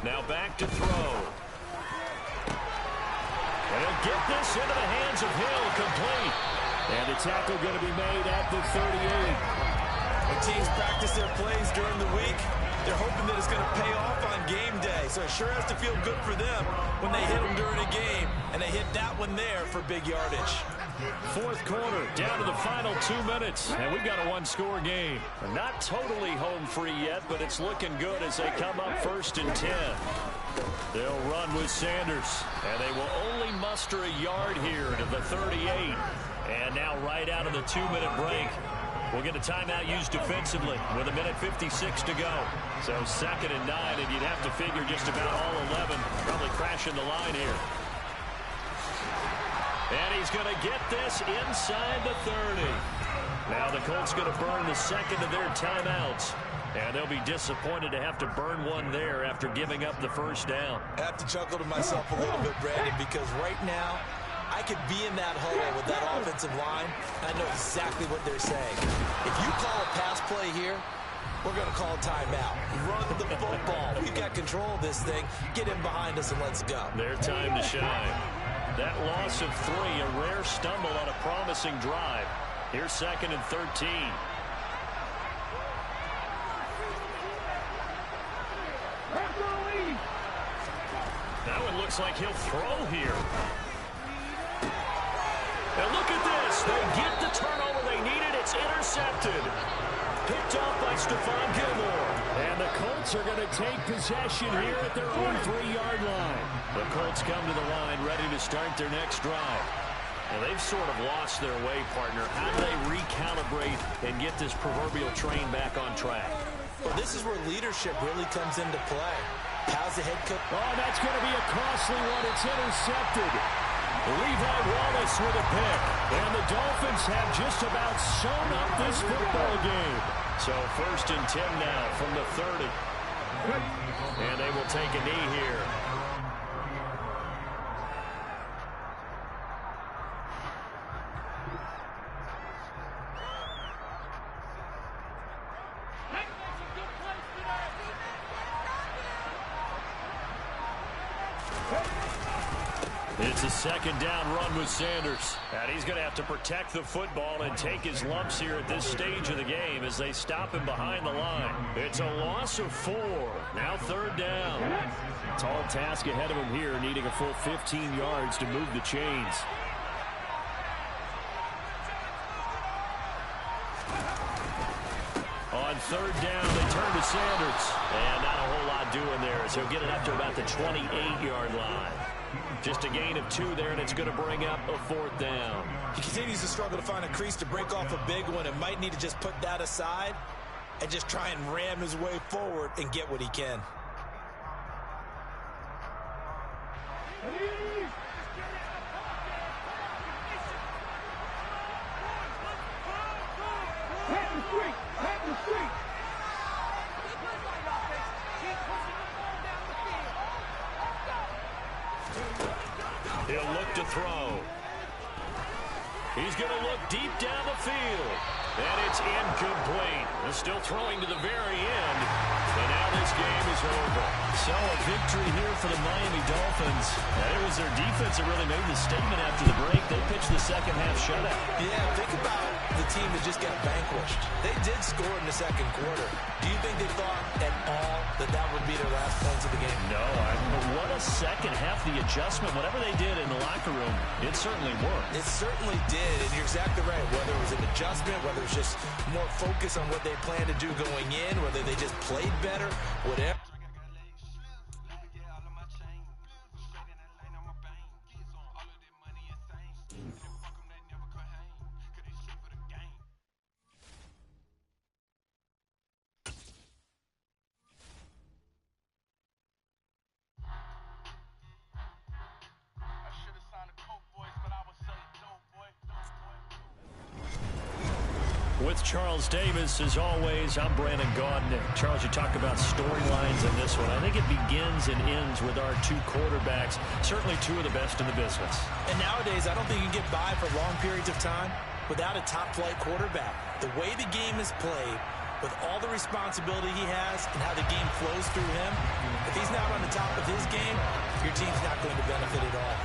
Now back to throw. And he'll get this into the hands of Hill, complete. And the tackle going to be made at the 38. When teams practice their plays during the week, they're hoping that it's going to pay off on game day. So it sure has to feel good for them when they hit them during a game. And they hit that one there for big yardage. 4th quarter, down to the final 2 minutes. And we've got a 1-score game. Not totally home free yet, but it's looking good as they come up 1st and 10. They'll run with Sanders, and they will only muster a yard here to the 38. And now right out of the 2-minute break, we'll get a timeout used defensively with 1:56 to go. So 2nd and 9, and you'd have to figure just about all 11 probably crashing the line here. And he's going to get this inside the 30. Now the Colts going to burn the 2nd of their timeouts. And they'll be disappointed to have to burn one there after giving up the 1st down. I have to chuckle to myself a little bit, Brandon, because right now, I could be in that huddle with that offensive line. I know exactly what they're saying. If you call a pass play here, we're going to call a timeout. Run the football. We've got control of this thing. Get in behind us and let's go. Their time to shine. That loss of 3, a rare stumble on a promising drive. Here's 2nd and 13. That one looks like he'll throw here. And look at this. They get the turnover they needed. It's intercepted. Picked off by Stephon Gilmore. And the Colts are going to take possession here at their own 3-yard line. The Colts come to the line ready to start their next drive. Well, they've sort of lost their way, partner. How do they recalibrate and get this proverbial train back on track? Well, this is where leadership really comes into play. How's the head coach? Oh, that's going to be a costly one. It's intercepted. Levi Wallace with a pick. And the Dolphins have just about sewn up this football game. So 1st and 10 now from the 30. And they will take a knee here. It's a 2nd down run with Sanders. And he's going to have to protect the football and take his lumps here at this stage of the game as they stop him behind the line. It's a loss of 4. Now 3rd down. Tall task ahead of him here, needing a full 15 yards to move the chains. On 3rd down, they turn to Sanders. And not a whole lot doing there, so he'll get it up to about the 28-yard line. Just a gain of 2 there, and it's going to bring up a 4th down. He continues to struggle to find a crease to break off a big one and might need to just put that aside and just try and ram his way forward and get what he can. He'll look to throw. He's going to look deep down the field. And it's incomplete. He's still throwing to the very end. And now this game is over. So a victory here for the Miami Dolphins. And it was their defense that really made the statement after the break. They pitched the second half shutout. Yeah, think about the team that just got vanquished. They did score in the 2nd quarter. Do you think they thought at all that that would be their last points of the game? No, but what a second half. The adjustment, whatever they did in the locker room, it certainly worked. It certainly did, and you're exactly right. Whether it was an adjustment, whether it was just more focus on what they planned to do going in, whether they just played better, whatever. With Charles Davis, as always, I'm Brandon Gaudin. Charles, you talk about storylines in this one. I think it begins and ends with our 2 quarterbacks, certainly 2 of the best in the business. And nowadays, I don't think you can get by for long periods of time without a top-flight quarterback. The way the game is played, with all the responsibility he has and how the game flows through him, if he's not on the top of his game, your team's not going to benefit at all.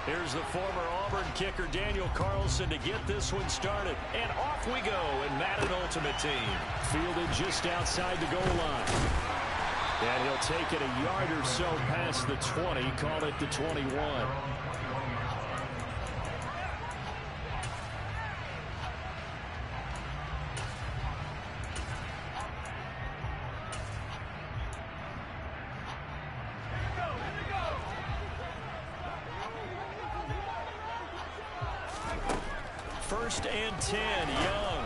Here's the former Auburn kicker, Daniel Carlson, to get this one started. And off we go in Madden Ultimate Team. Fielded just outside the goal line. And he'll take it a yard or so past the 20, call it the 21. First and 10, Young.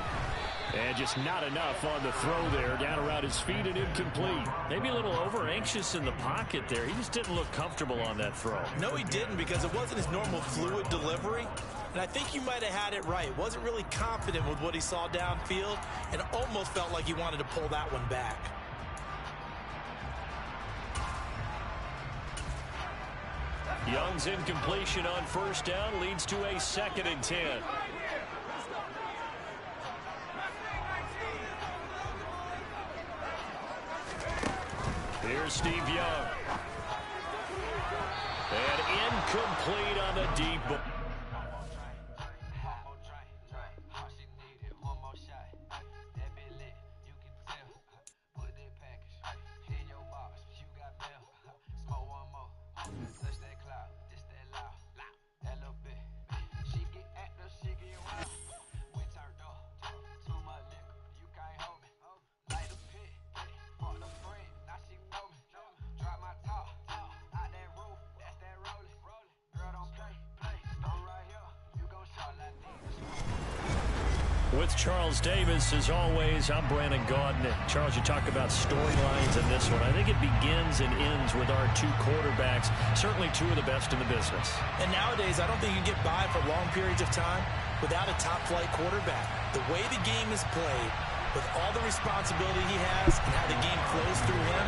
And just not enough on the throw there. Down around his feet and incomplete. Maybe a little over-anxious in the pocket there. He just didn't look comfortable on that throw. No, he didn't, because it wasn't his normal fluid delivery. And I think you might have had it right. Wasn't really confident with what he saw downfield and almost felt like he wanted to pull that one back. Young's incompletion on first down leads to a 2nd and 10. Here's Steve Young. And incomplete on the deep ball. with Charles Davis. As always, I'm Brandon Gaudin. Charles, you talk about storylines in this one. I think it begins and ends with our two quarterbacks, certainly two of the best in the business. And nowadays, I don't think you can get by for long periods of time without a top-flight quarterback. The way the game is played, with all the responsibility he has and how the game flows through him,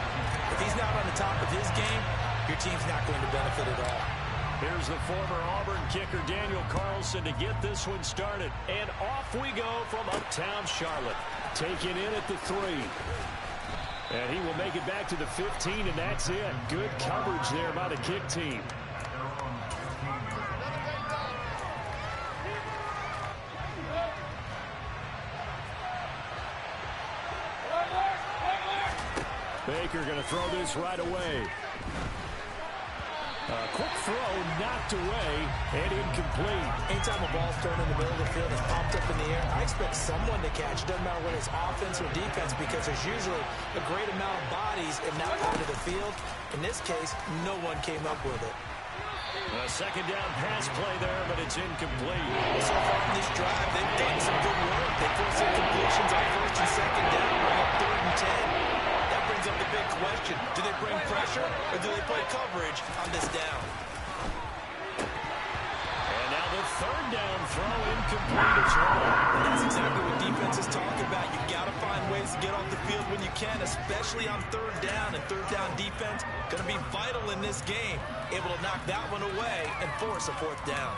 if he's not on the top of his game, your team's not going to benefit at all. Here's the former Auburn kicker, Daniel Carlson, to get this one started. And off we go from uptown Charlotte. Taken in at the 3. And he will make it back to the 15, and that's it. Good coverage there by the kick team. Baker going to throw this right away. Quick throw, knocked away, and incomplete. Anytime a ball's thrown in the middle of the field and popped up in the air, I expect someone to catch. Doesn't matter whether it's offense or defense, because there's usually a great amount of bodies in that part of the field. In this case, no one came up with it. A second down pass play there, but it's incomplete. So far in this drive, they've done some good work. They forced incompletions on first and second down, bring up 3rd and 10. That brings up the big question. Do they bring pressure, or do they play coverage on this down? And now the 3rd down throw incomplete as well. And that's exactly what defenses talk about. You got to find ways to get off the field when you can, especially on 3rd down. And 3rd down defense going to be vital in this game. Able to knock that one away and force a 4th down.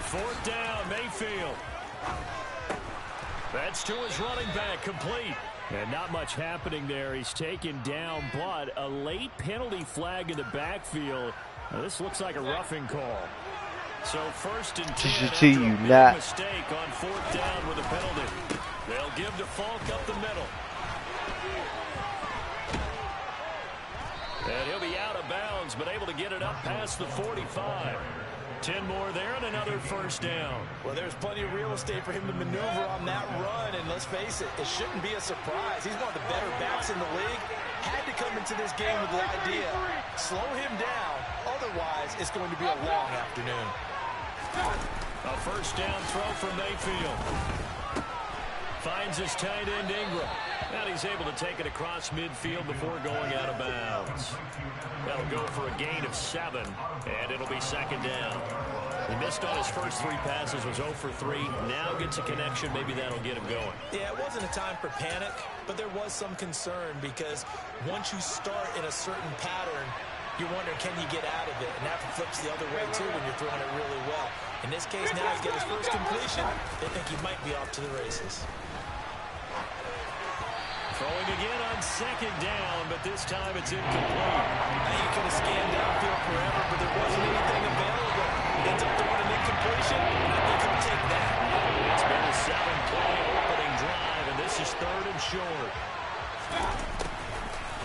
Fourth down, Mayfield. That's to his running back, complete. And not much happening there. He's taken down, but a late penalty flag in the backfield. Now, this looks like a roughing call. So 1st and 10 after a big mistake on 4th down with a penalty. They'll give to Falk up the middle. And he'll be out of bounds, but able to get it up past the 45. 10 more there and another 1st down. Well, there's plenty of real estate for him to maneuver on that run, and let's face it, it shouldn't be a surprise. He's one of the better backs in the league. Had to come into this game with the idea, slow him down, otherwise it's going to be a long afternoon. A 1st down throw from Mayfield. Finds his tight end Ingram. And he's able to take it across midfield before going out of bounds. That'll go for a gain of 7, and it'll be 2nd down. He missed on his first 3 passes, was 0 for 3. Now gets a connection. Maybe that'll get him going. Yeah, it wasn't a time for panic, but there was some concern because once you start in a certain pattern, you're wondering, can you get out of it? And that flips the other way, too, when you're throwing it really well. In this case, now he's got his first completion. They think he might be off to the races. Throwing again on 2nd down, but this time it's incomplete. Now you could have scanned downfield forever, but there wasn't anything available. He ends up throwing an incompletion, and I think he'll take that. It's been a 7-play opening drive, and this is 3rd and short.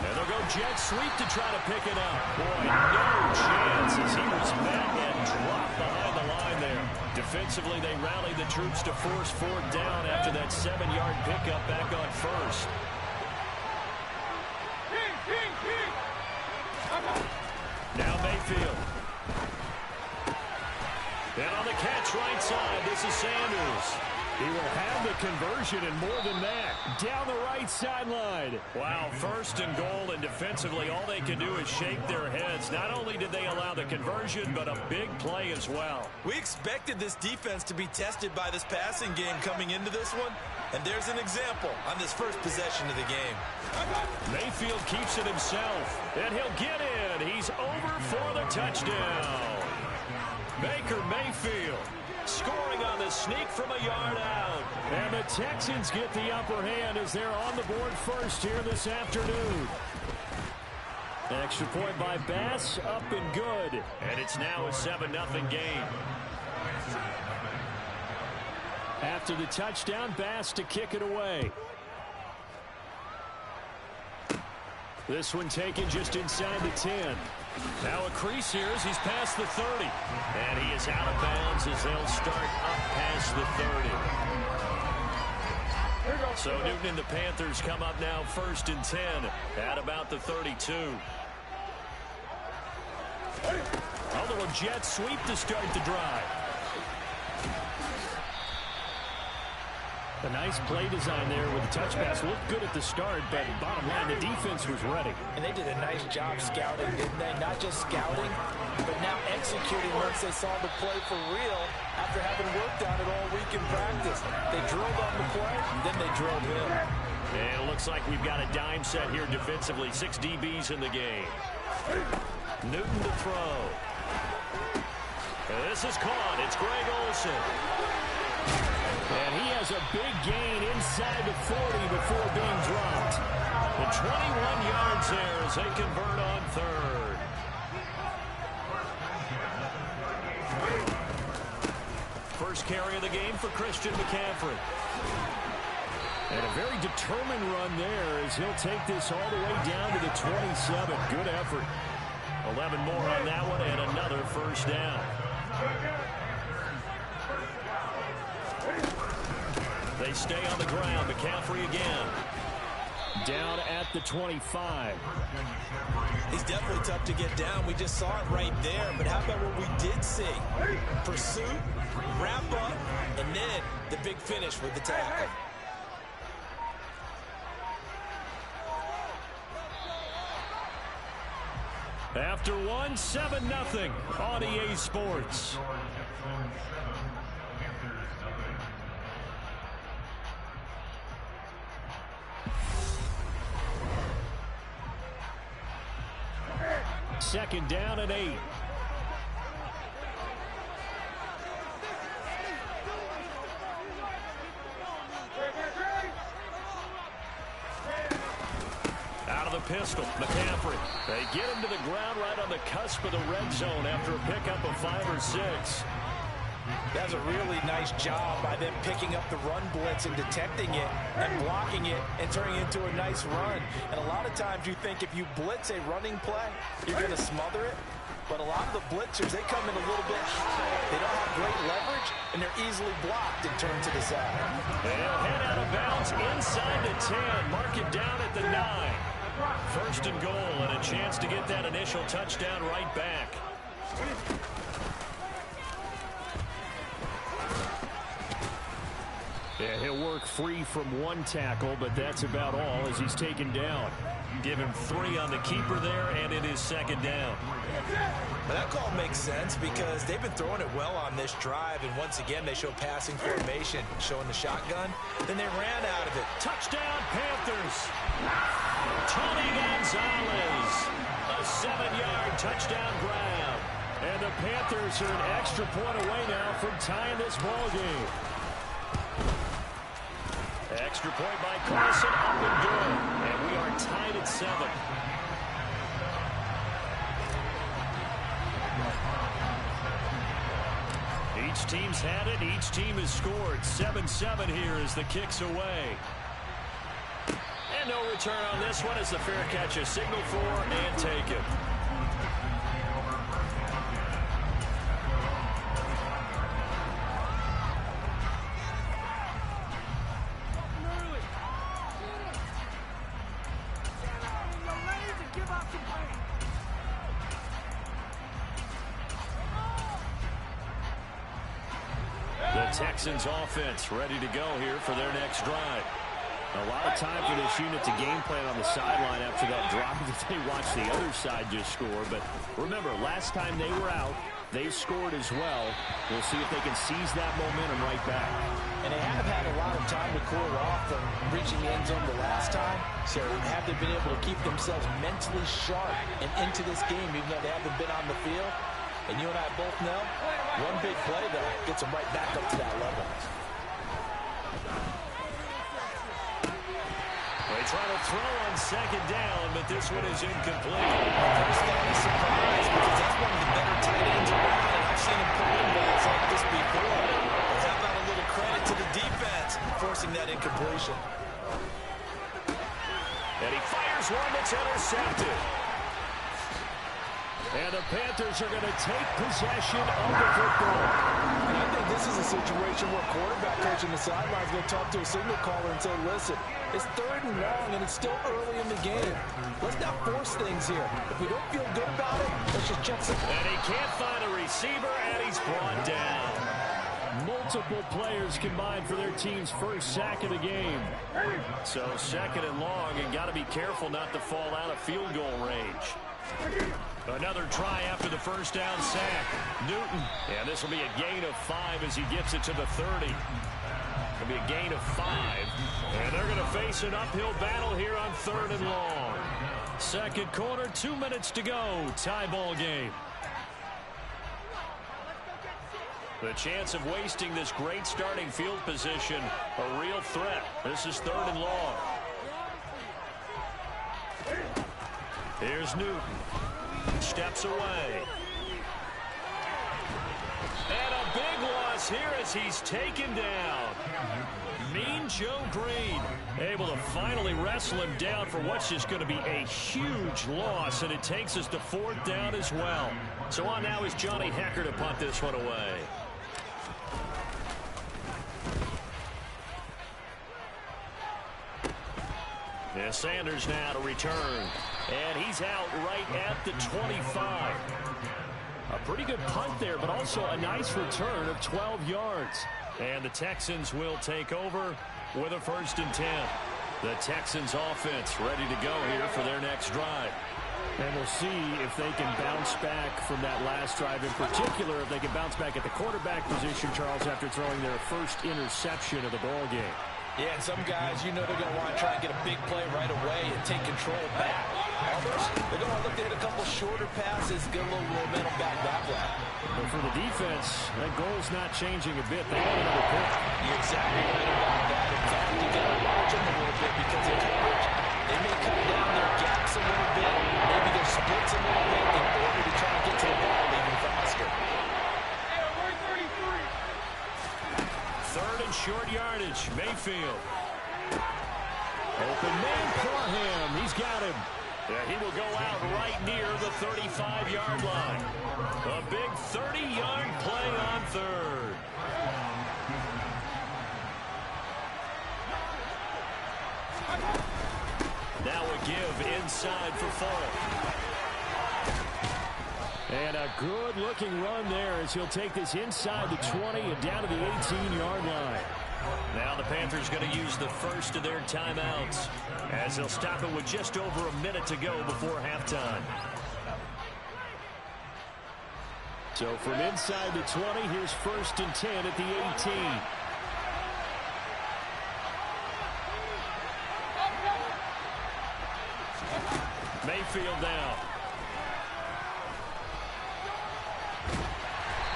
And they'll go jet sweep to try to pick it up. Boy, no chance as he was met and dropped behind the line there. Defensively, they rallied the troops to force 4th down after that 7-yard pickup back on 1st. Now Mayfield. And on the catch right side, this is Sanders. He will have the conversion and more than that. Down the right sideline. Wow, 1st and goal, and defensively all they can do is shake their heads. Not only did they allow the conversion, but a big play as well. We expected this defense to be tested by this passing game coming into this one, and there's an example on this first possession of the game. Mayfield keeps it himself, and he'll get in. He's over for the touchdown. Baker Mayfield scoring on the sneak from a yard out. And the Texans get the upper hand as they're on the board first here this afternoon. An extra point by Bass, up and good. And it's now a 7-0 game. After the touchdown, Bass to kick it away. This one taken just inside the 10. Now a crease here as he's past the 30. And he is out of bounds as they'll start up past the 30. So Newton and the Panthers come up now 1st and 10 at about the 32. A little jet sweep to start the drive. A nice play design there with the touch pass. Looked good at the start, but bottom line, the defense was ready. And they did a nice job scouting, didn't they? Not just scouting, but now executing once they saw the play for real after having worked on it all week in practice. They drilled on the play, then they drilled him. And it looks like we've got a dime set here defensively. 6 DBs in the game. Newton to throw. This is caught. It's Greg Olsen. And he has a big gain inside the 40 before being dropped. And 21 yards there as they convert on 3rd. First carry of the game for Christian McCaffrey. And a very determined run there as he'll take this all the way down to the 27. Good effort. 11 more on that one and another first down. They stay on the ground. McCaffrey again. Down at the 25. He's definitely tough to get down. We just saw it right there. But how about what we did see? Pursuit, wrap up, and then the big finish with the tackle. After one, 7-0 on EA Sports. Second down and 8. Out of the pistol, McCaffrey. They get him to the ground right on the cusp of the red zone after a pickup of 5 or 6. That's a really nice job by them picking up the run blitz and detecting it and blocking it and turning it into a nice run. And a lot of times you think if you blitz a running play, you're going to smother it. But a lot of the blitzers, they come in a little bit high. They don't have great leverage, and they're easily blocked and turned to the side. They'll head out of bounds inside the 10. Mark it down at the 9. First and goal and a chance to get that initial touchdown right back. Yeah, he'll work free from one tackle, but that's about all as he's taken down. Give him 3 on the keeper there, and it is second down. But that call makes sense because they've been throwing it well on this drive, and once again they show passing formation, showing the shotgun. Then they ran out of it. Touchdown, Panthers. Tony Gonzalez. A 7-yard touchdown grab. And the Panthers are an extra point away now from tying this ball game. Extra point by Carson, up and good. And we are tied at 7. Each team's had it. Each team has scored. 7-7 here as the kick's away. And no return on this one as the fair catch is signaled for and taken. Texans offense ready to go here for their next drive. A lot of time for this unit to game plan on the sideline after that drive that they watched the other side just score. But remember, last time they were out, they scored as well. We'll see if they can seize that momentum right back. And they have had a lot of time to cool off from reaching the end zone the last time. So have they been able to keep themselves mentally sharp and into this game even though they haven't been on the field? And you and I both know, one big play, though, gets them right back up to that level. They try to throw on second down, but this one is incomplete. First down is surprise because that's one of the better tight ends around, and I've seen him pull in balls like this before. But how about a little credit to the defense forcing that incompletion? And he fires one that's intercepted. And the Panthers are going to take possession of the football. And I think this is a situation where quarterback coach in the sideline is going to talk to a signal caller and say, listen, it's 3rd and long, and it's still early in the game. Let's not force things here. If we don't feel good about it, let's just check some. And he can't find a receiver, and he's brought down. Multiple players combined for their team's first sack of the game. So 2nd and long, and got to be careful not to fall out of field goal range. Another try after the first down sack. Newton, and this will be a gain of 5 as he gets it to the 30. It'll be a gain of 5, and they're going to face an uphill battle here on 3rd and long. 2nd quarter, 2 minutes to go. Tie ball game. The chance of wasting this great starting field position, a real threat. This is 3rd and long. Here's Newton. Steps away. And a big loss here as he's taken down. Mean Joe Green able to finally wrestle him down for what's just going to be a huge loss, and it takes us to 4th down as well. So on now is Johnny Hecker to punt this one away. And Sanders now to return. And he's out right at the 25. A pretty good punt there, but also a nice return of 12 yards. And the Texans will take over with a 1st and 10. The Texans offense ready to go here for their next drive. And we'll see if they can bounce back from that last drive. In particular, if they can bounce back at the quarterback position, Charles, after throwing their first interception of the ball game. Yeah, and some guys, you know they're going to want to try and get a big play right away and take control back. Others, they're going to look to hit a couple shorter passes, get a little momentum back that way. But for the defense, that goal's not changing a bit. They want another pick. You're exactly right about that. In fact, you got to watch them a little bit because in coverage, they may cut down their gaps a little bit, maybe their splits a little bit in order to try to get to the ball even faster. 3rd and short yardage. Mayfield. Open man for him. He's got him. Yeah, he will go out right near the 35-yard line. A big 30-yard play on 3rd. Now a give inside for Fall. And a good-looking run there as he'll take this inside the 20 and down to the 18-yard line. Now the Panthers going to use the first of their timeouts as they'll stop it with just over a minute to go before halftime. So from inside the 20, here's 1st and 10 at the 18. Mayfield now.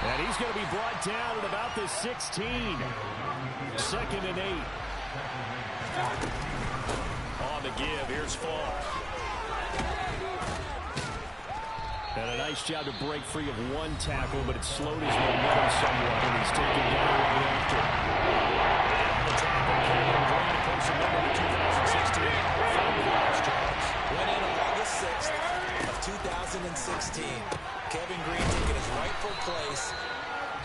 And he's going to be brought down at about the 16. 2nd and 8. On the give, here's Fall. And a nice job to break free of one tackle, but it slowed his momentum somewhat, and he's taken down right after. The tackle, Kevin Green, person number to 2016. Went in on August 6th of 2016. Kevin Green taking his rightful place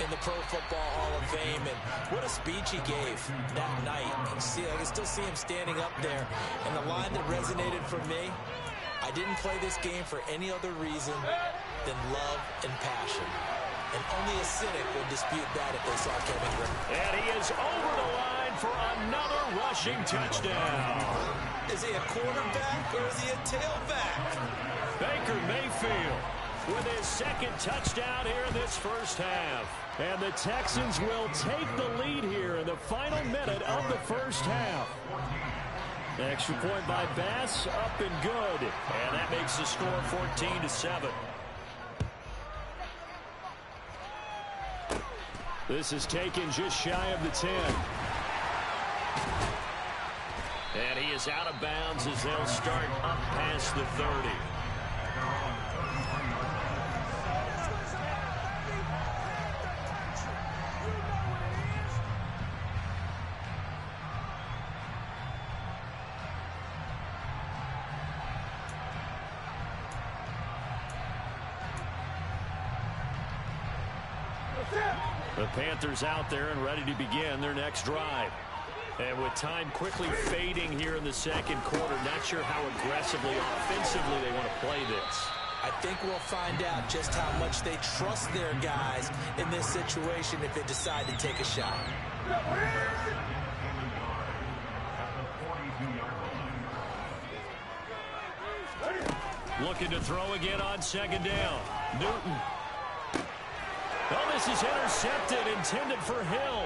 in the Pro Football Hall of Fame, and what a speech he gave that night. I can still see him standing up there, and the line that resonated for me, I didn't play this game for any other reason than love and passion. And only a cynic would dispute that if they saw Kevin Green. And he is over the line for another rushing touchdown. Is he a quarterback or is he a tailback? Baker Mayfield with his 2nd touchdown here in this first half. And the Texans will take the lead here in the final minute of the first half. Extra point by Bass, up and good. And that makes the score 14-7. This is taken just shy of the 10. And he is out of bounds as they'll start up past the 30. The Panthers out there and ready to begin their next drive. And with time quickly fading here in the second quarter, not sure how aggressively, offensively they want to play this. I think we'll find out just how much they trust their guys in this situation if they decide to take a shot. Looking to throw again on second down. Newton. Oh, this is intercepted, intended for Hill.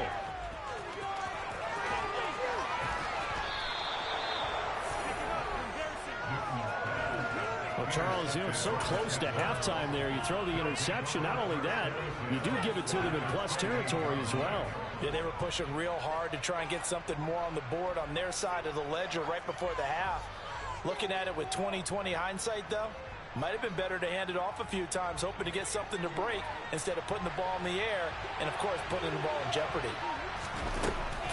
Well, Charles, you know, so close to halftime there. You throw the interception. Not only that, you do give it to them in plus territory as well. Yeah, they were pushing real hard to try and get something more on the board on their side of the ledger right before the half. Looking at it with 20/20 hindsight, though, might have been better to hand it off a few times, hoping to get something to break instead of putting the ball in the air and, of course, putting the ball in jeopardy.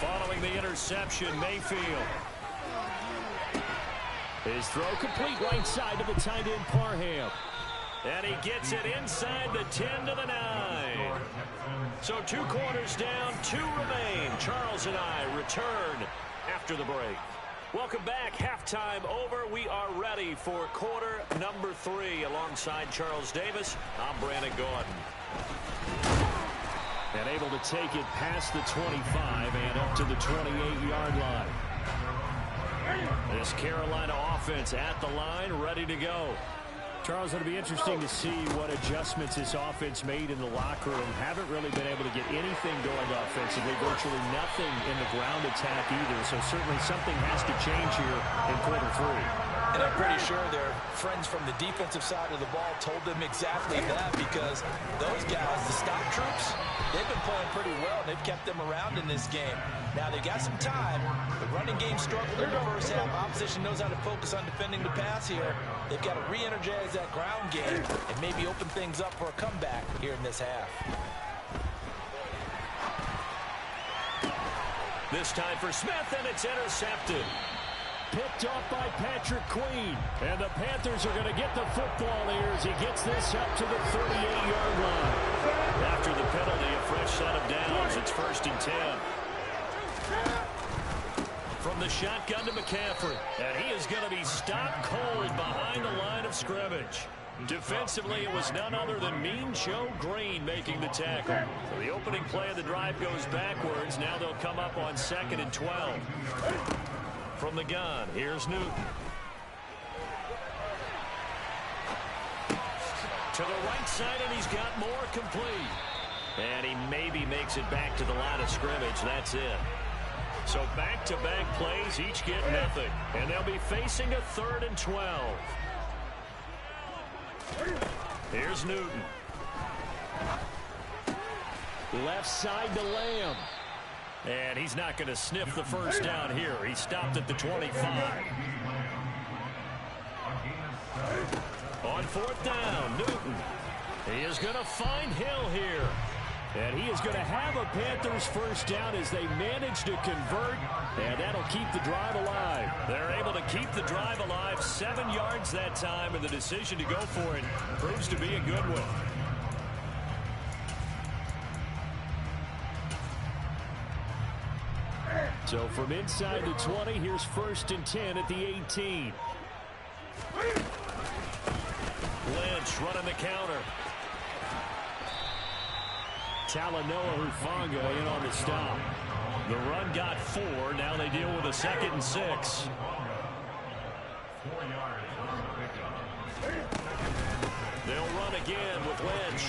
Following the interception, Mayfield. His throw complete right side to the tight end, Parham. And he gets it inside the 10 to the 9. So 2 quarters down, 2 remain. Charles and I return after the break. Welcome back. Halftime over. We are ready for quarter number 3. Alongside Charles Davis, I'm Brandon Gordon. And able to take it past the 25 and up to the 28-yard line. This Carolina offense at the line, ready to go. Charles, it'll be interesting to see what adjustments this offense made in the locker room. Haven't really been able to get anything going offensively, virtually nothing in the ground attack either. So certainly something has to change here in quarter 3. And I'm pretty sure their friends from the defensive side of the ball told them exactly that, because those guys, the stock troops, they've been playing pretty well, and they've kept them around in this game. Now, they've got some time. The running game struggled in the first half. Opposition knows how to focus on defending the pass here. They've got to re-energize that ground game and maybe open things up for a comeback here in this half. This time for Smith, and it's intercepted. Picked off by Patrick Queen. And the Panthers are going to get the football here as he gets this up to the 38-yard line. After the penalty, a fresh set of downs. It's 1st and 10. From the shotgun to McCaffrey. And he is going to be stopped cold behind the line of scrimmage. Defensively, it was none other than Mean Joe Green making the tackle. So the opening play of the drive goes backwards. Now they'll come up on 2nd and 12. From the gun, here's Newton. To the right side, and he's got more complete. And he maybe makes it back to the line of scrimmage. That's it. So back-to-back plays, each get nothing. And they'll be facing a 3rd and 12. Here's Newton. Left side to Lamb. And he's not going to sniff the first down here. He stopped at the 25. On 4th down, Newton. He is going to find Hill here. And he is going to have a Panthers first down as they manage to convert. And that'll keep the drive alive. They're able to keep the drive alive. 7 yards that time, and the decision to go for it proves to be a good one. So from inside the 20, here's 1st and 10 at the 18. Lynch running the counter. Talanoa Hufanga in on the stop. The run got 4. Now they deal with a 2nd and 6. They'll run again with Lynch.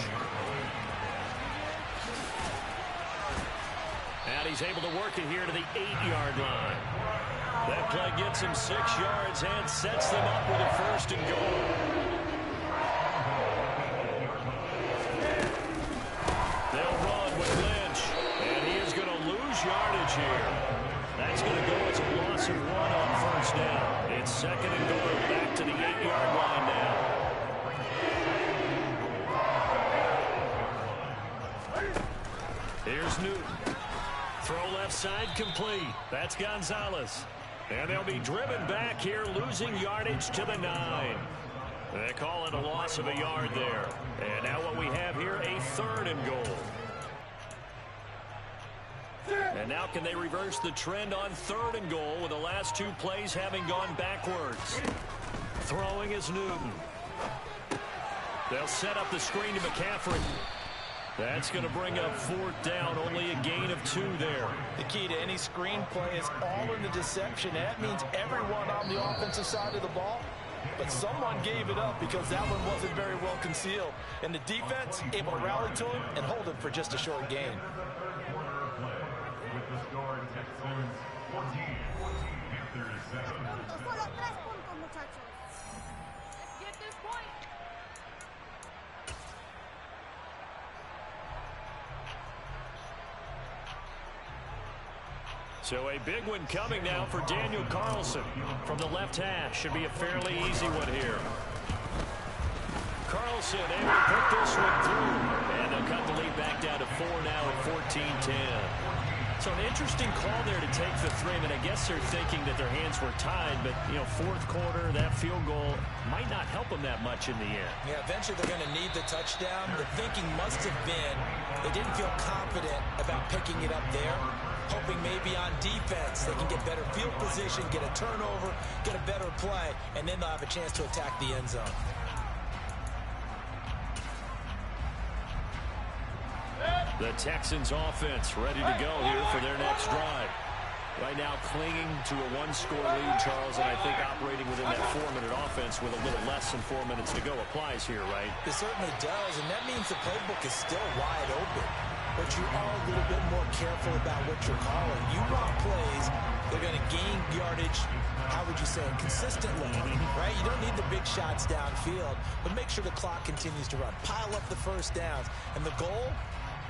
And he's able to work it here to the 8-yard line. That play gets him 6 yards and sets them up with a 1st and goal. They'll run with Lynch. And he is going to lose yardage here. That's going to go as a loss of 1 on 1st down. It's 2nd and goal back to the 8-yard line now. Here's Newton. Throw left side complete. That's Gonzalez. And they'll be driven back here, losing yardage to the 9. They call it a loss of a yard there. And now what we have here, a 3rd and goal. And now can they reverse the trend on 3rd and goal with the last 2 plays having gone backwards? Throwing is Newton. They'll set up the screen to McCaffrey. That's going to bring up 4th down, only a gain of 2 there. The key to any screenplay is all in the deception. That means everyone on the offensive side of the ball, but someone gave it up because that one wasn't very well concealed. And the defense able to rally to him and hold him for just a short gain. So a big one coming now for Daniel Carlson from the left hash. Should be a fairly easy one here. Carlson able to put this one through. And they'll cut the lead back down to 4 now at 14-10. So an interesting call there to take the 3. I mean, I guess they're thinking that their hands were tied, but, you know, 4th quarter, that field goal might not help them that much in the end. Yeah, eventually they're going to need the touchdown. The thinking must have been they didn't feel confident about picking it up there, hoping maybe on defense they can get better field position, get a turnover, get a better play, and then they'll have a chance to attack the end zone. The Texans offense ready to go here for their next drive. Right now clinging to a 1-score lead, Charles, and I think operating within that 4-minute offense with a little less than 4 minutes to go applies here, right? It certainly does, and that means the playbook is still wide open. But you are a little bit more careful about what you're calling. You want plays, they're going to gain yardage, how would you say, consistently, right? You don't need the big shots downfield, but make sure the clock continues to run. Pile up the first downs, and the goal,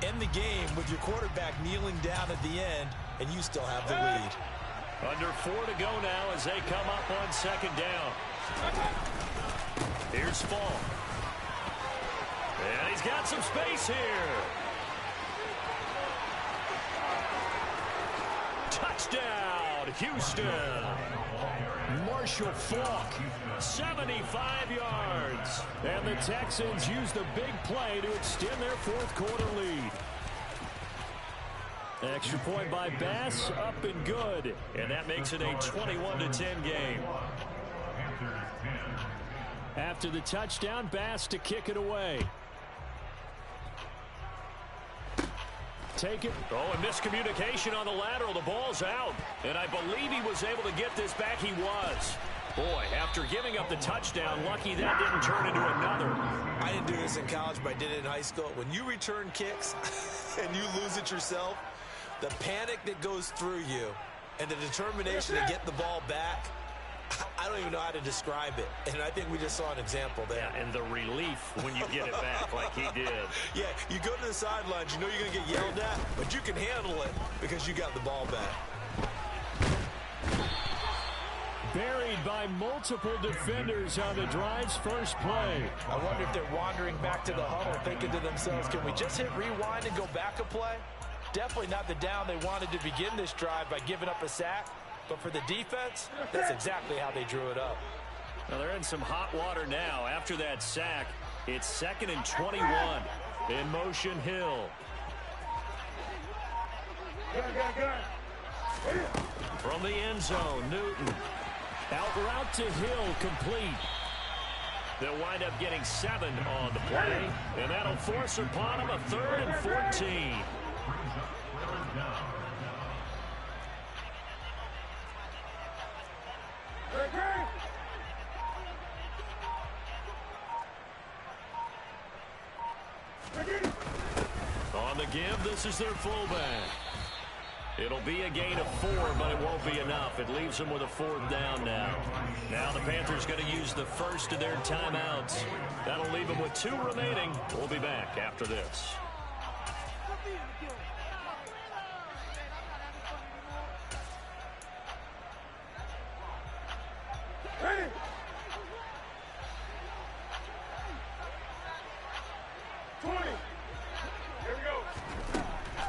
end the game with your quarterback kneeling down at the end, and you still have the lead. Under 4 to go now as they come up on 2nd down. Here's Fall. And he's got some space here. Touchdown, Houston. Marshall Faulk, 75 yards. And the Texans use the big play to extend their 4th quarter lead. Extra point by Bass, up and good. And that makes it a 21-10 game. After the touchdown, Bass to kick it away. Take it. Oh, and miscommunication on the lateral. The ball's out. And I believe he was able to get this back. He was. Boy, after giving up the touchdown, lucky that didn't turn into another. I didn't do this in college, but I did it in high school. When you return kicks and you lose it yourself, the panic that goes through you and the determination to get the ball back, I don't even know how to describe it. And I think we just saw an example there. Yeah, and the relief when you get it back like he did. Yeah, you go to the sidelines, you know you're going to get yelled at, but you can handle it because you got the ball back. Buried by multiple defenders on the drive's first play. I wonder if they're wandering back to the huddle thinking to themselves, can we just hit rewind and go back a play? Definitely not the down they wanted to begin this drive by giving up a sack. But for the defense, that's exactly how they drew it up. Now they're in some hot water now. After that sack, it's 2nd and 21. In motion, Hill. From the end zone, Newton. Out route to Hill, complete. They'll wind up getting 7 on the play, and that'll force upon them a 3rd and 14. On the give, this is their fullback. It'll be a gain of 4, but it won't be enough. It leaves them with a 4th down now. Now the Panthers going to use the first of their timeouts. That'll leave them with 2 remaining. We'll be back after this.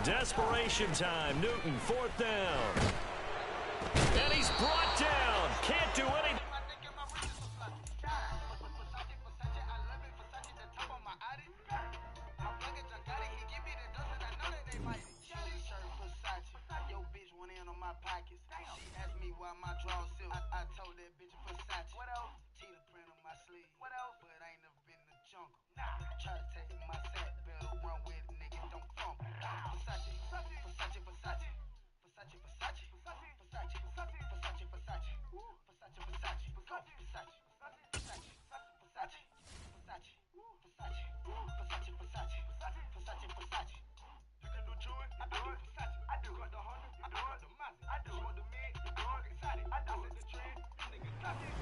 Desperation time. Newton, 4th down. And he's brought down. Can't do anything. pockets. She asked me why my drawers silk. I told that bitch Versace. What else? Cheetah print on my sleeve. What else? But I ain't never been in the jungle. Nah. Try to take my sack, better run with it, nigga. Don't fumble. Versace, Versace, Versace, Versace. Versace, Versace, Versace, Versace, Versace, Versace, Versace, Versace, Versace, Versace, Versace, Versace, Versace, Versace, Versace, Versace, Versace, Versace. You can do Chewy, I do it. Versace, I do got the Honda, I do got the Mazda, I do want the mid, I do excited, I do set the trend, nigga classic.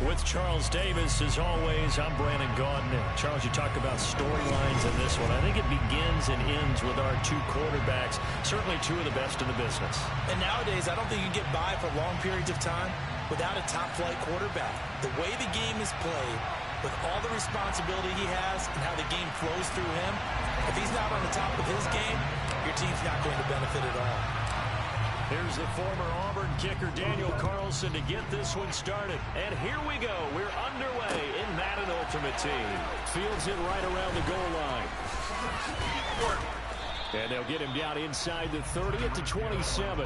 With Charles Davis, as always, I'm Brandon Gaudin. Charles, you talk about storylines in this one. I think it begins and ends with our two quarterbacks, certainly two of the best in the business. And nowadays, I don't think you can get by for long periods of time without a top-flight quarterback. The way the game is played, with all the responsibility he has and how the game flows through him, if he's not on the top of his game, your team's not going to benefit at all. Here's the former Auburn kicker, Daniel Carlson, to get this one started. And here we go. We're underway in Madden Ultimate Team. Fields it right around the goal line. And they'll get him down inside the 30 at the 27.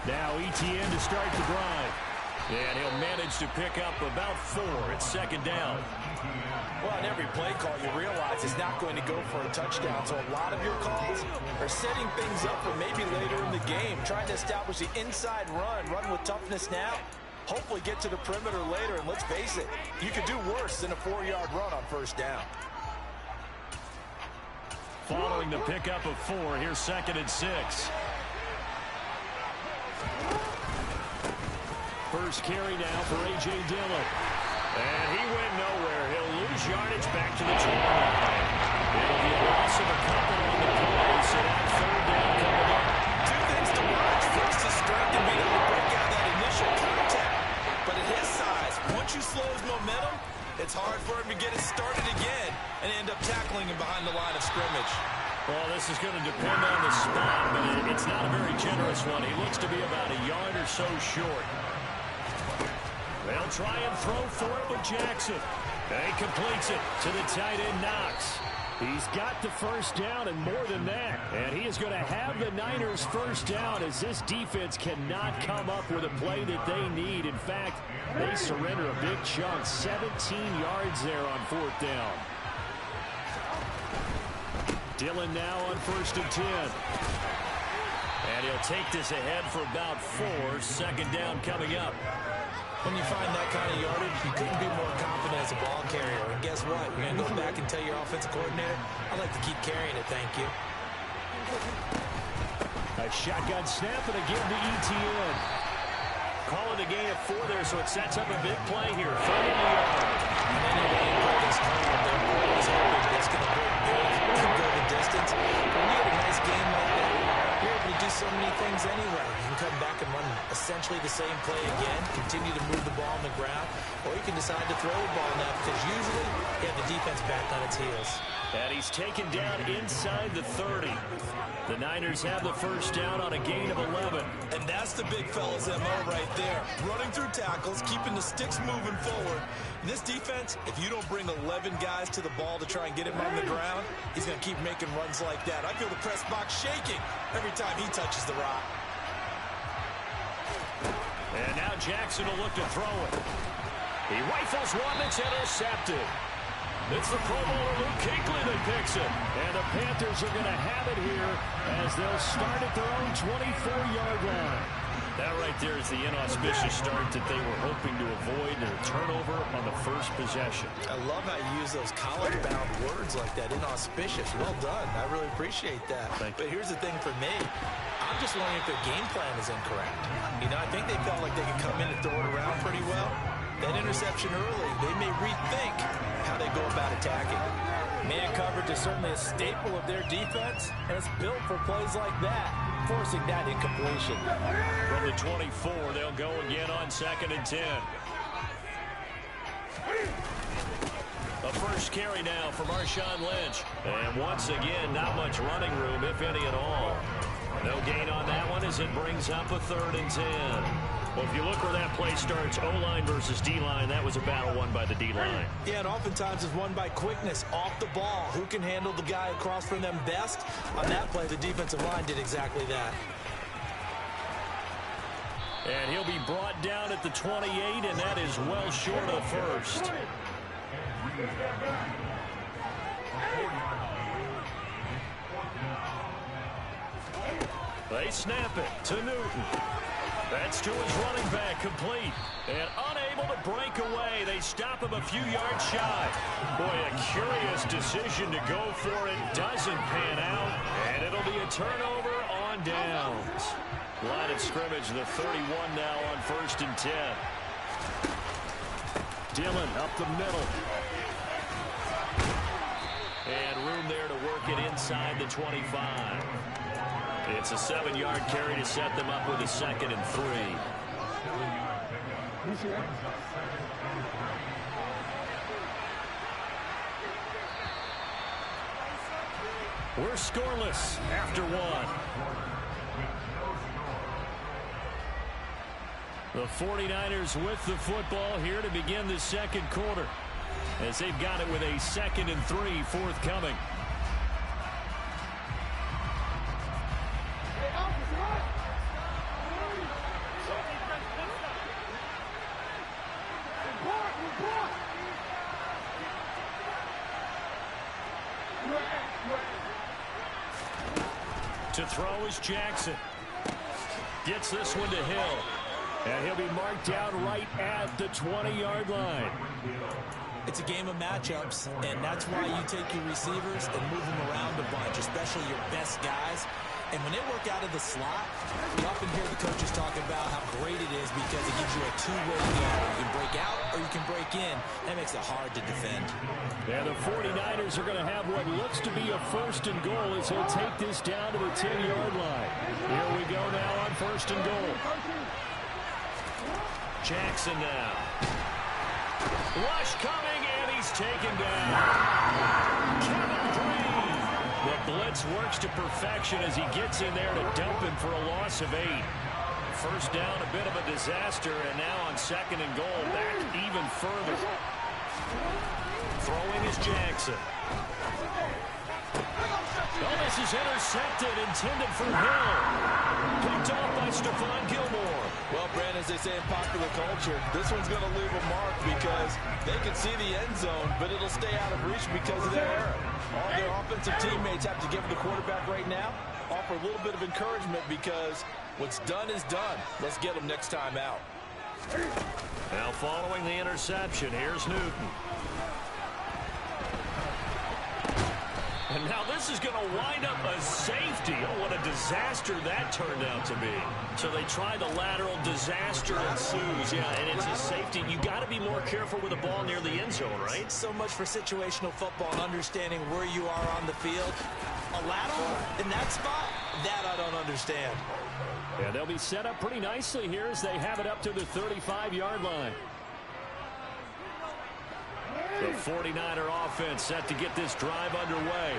Now Itttt to start the drive. And he'll manage to pick up about 4 at second down. Well, in every play call, you realize it's not going to go for a touchdown. So a lot of your calls are setting things up for maybe later in the game, trying to establish the inside run with toughness now, hopefully get to the perimeter later. And let's face it, you could do worse than a 4-yard run on first down. Following the pickup of 4, here's second and 6. First carry now for A.J. Dillon. And he went nowhere. He'll lose yardage back to the 20 line. It'll be a loss of a couple on the play, so that third down coming up. Two things to watch. First, his strength and being able to break out that initial contact. But at his size, once you slow his momentum, it's hard for him to get it started again and end up tackling him behind the line of scrimmage. Well, this is going to depend on the spot, but it's not a very generous one. He looks to be about a yard or so short. They'll try and throw for it with Jackson. He completes it to the tight end, Knox. He's got the first down and more than that. And he is going to have the Niners first down as this defense cannot come up with a play that they need. In fact, they surrender a big chunk, 17 yards there on 4th down. Dillon now on 1st and 10. And he'll take this ahead for about 4. Second down coming up. When you find that kind of yardage, you couldn't be more confident as a ball carrier. And guess what? You're going to go back and tell your offensive coordinator, I'd like to keep carrying it, thank you. A shotgun snap and a give to Itttt. Calling the gain of 4 there, so it sets up a big play here. 30 yards. And anybody in this time, they're always hoping that's going to go the distance. When you get a nice game like that, you're able to do so many things anyway. You can come back and run essentially the same play again, continue to move the ball on the ground, or you can decide to throw the ball now because usually you have the defense back on its heels. And he's taken down inside the 30. The Niners have the first down on a gain of 11. And that's the big fella's MO right there. Running through tackles, keeping the sticks moving forward. And this defense, if you don't bring 11 guys to the ball to try and get him on the ground, he's going to keep making runs like that. I feel the press box shaking every time he touches the rock. And now Jackson will look to throw it. He rifles one that's intercepted. It's the Pro Bowler Luke Kuechly that picks it. And the Panthers are going to have it here as they'll start at their own 24-yard line. That right there is the inauspicious start that they were hoping to avoid, and a turnover on the first possession. I love how you use those college-bound words like that, inauspicious. Well done. I really appreciate that. But here's the thing for me. I'm just wondering if their game plan is incorrect. You know, I think they felt like they could come in and throw it around pretty well. That interception early, they may rethink how they go about attacking. Man coverage is certainly a staple of their defense, and it's built for plays like that, forcing that incompletion. From the 24, they'll go again on 2nd and 10. A first carry now for Marshawn Lynch. And once again, not much running room, if any at all. No gain on that one as it brings up a 3rd and 10. Well, if you look where that play starts, O-line versus D-line, that was a battle won by the D-line. Yeah, and oftentimes it's won by quickness off the ball. Who can handle the guy across from them best? On that play, the defensive line did exactly that. And he'll be brought down at the 28, and that is well short of first. They snap it to Newton. That's to his running back, complete. And unable to break away. They stop him a few yards shy. Boy, a curious decision to go for it. Doesn't pan out. And it'll be a turnover on downs. Line of scrimmage, the 31 now on 1st and 10. Dillon up the middle. And room there to work it inside the 25. It's a 7-yard carry to set them up with a 2nd and 3. We're scoreless after 1. The 49ers with the football here to begin the 2nd quarter, as they've got it with a 2nd and 3 forthcoming. To throw is Jackson. Gets this one to Hill. And he'll be marked down right at the 20-yard line. It's a game of matchups, and that's why you take your receivers and move them around a bunch, especially your best guys. And when they work out of the slot, you often hear the coaches talk about how great it is because it gives you a two-way game. You can break out or you can break in. That makes it hard to defend. Yeah, the 49ers are going to have what looks to be a 1st and goal as he'll take this down to the 10-yard line. Here we go now on 1st and goal. Jackson now. Rush coming, and he's taken down. Kevin Green. The blitz works to perfection as he gets in there to dump him for a loss of 8. First down, a bit of a disaster, and now on 2nd and goal, back even further. Throwing is Jackson. Oh, this is intercepted, intended for Hill. Picked off by Stephon Gilmore. Well, Brandon, as they say in popular culture, this one's going to leave a mark because they can see the end zone, but it'll stay out of reach because of their error. All their offensive teammates have to give the quarterback right now, offer a little bit of encouragement because what's done is done. Let's get them next time out. Now following the interception, here's Newton. And now this is going to wind up a safety. Oh, what a disaster that turned out to be. So they try the lateral, disaster ensues. Yeah, and it's a safety. You got to be more careful with the ball near the end zone, right? So much for situational football and understanding where you are on the field. A lateral in that spot, that I don't understand. Yeah, they'll be set up pretty nicely here as they have it up to the 35-yard line. The 49er offense set to get this drive underway.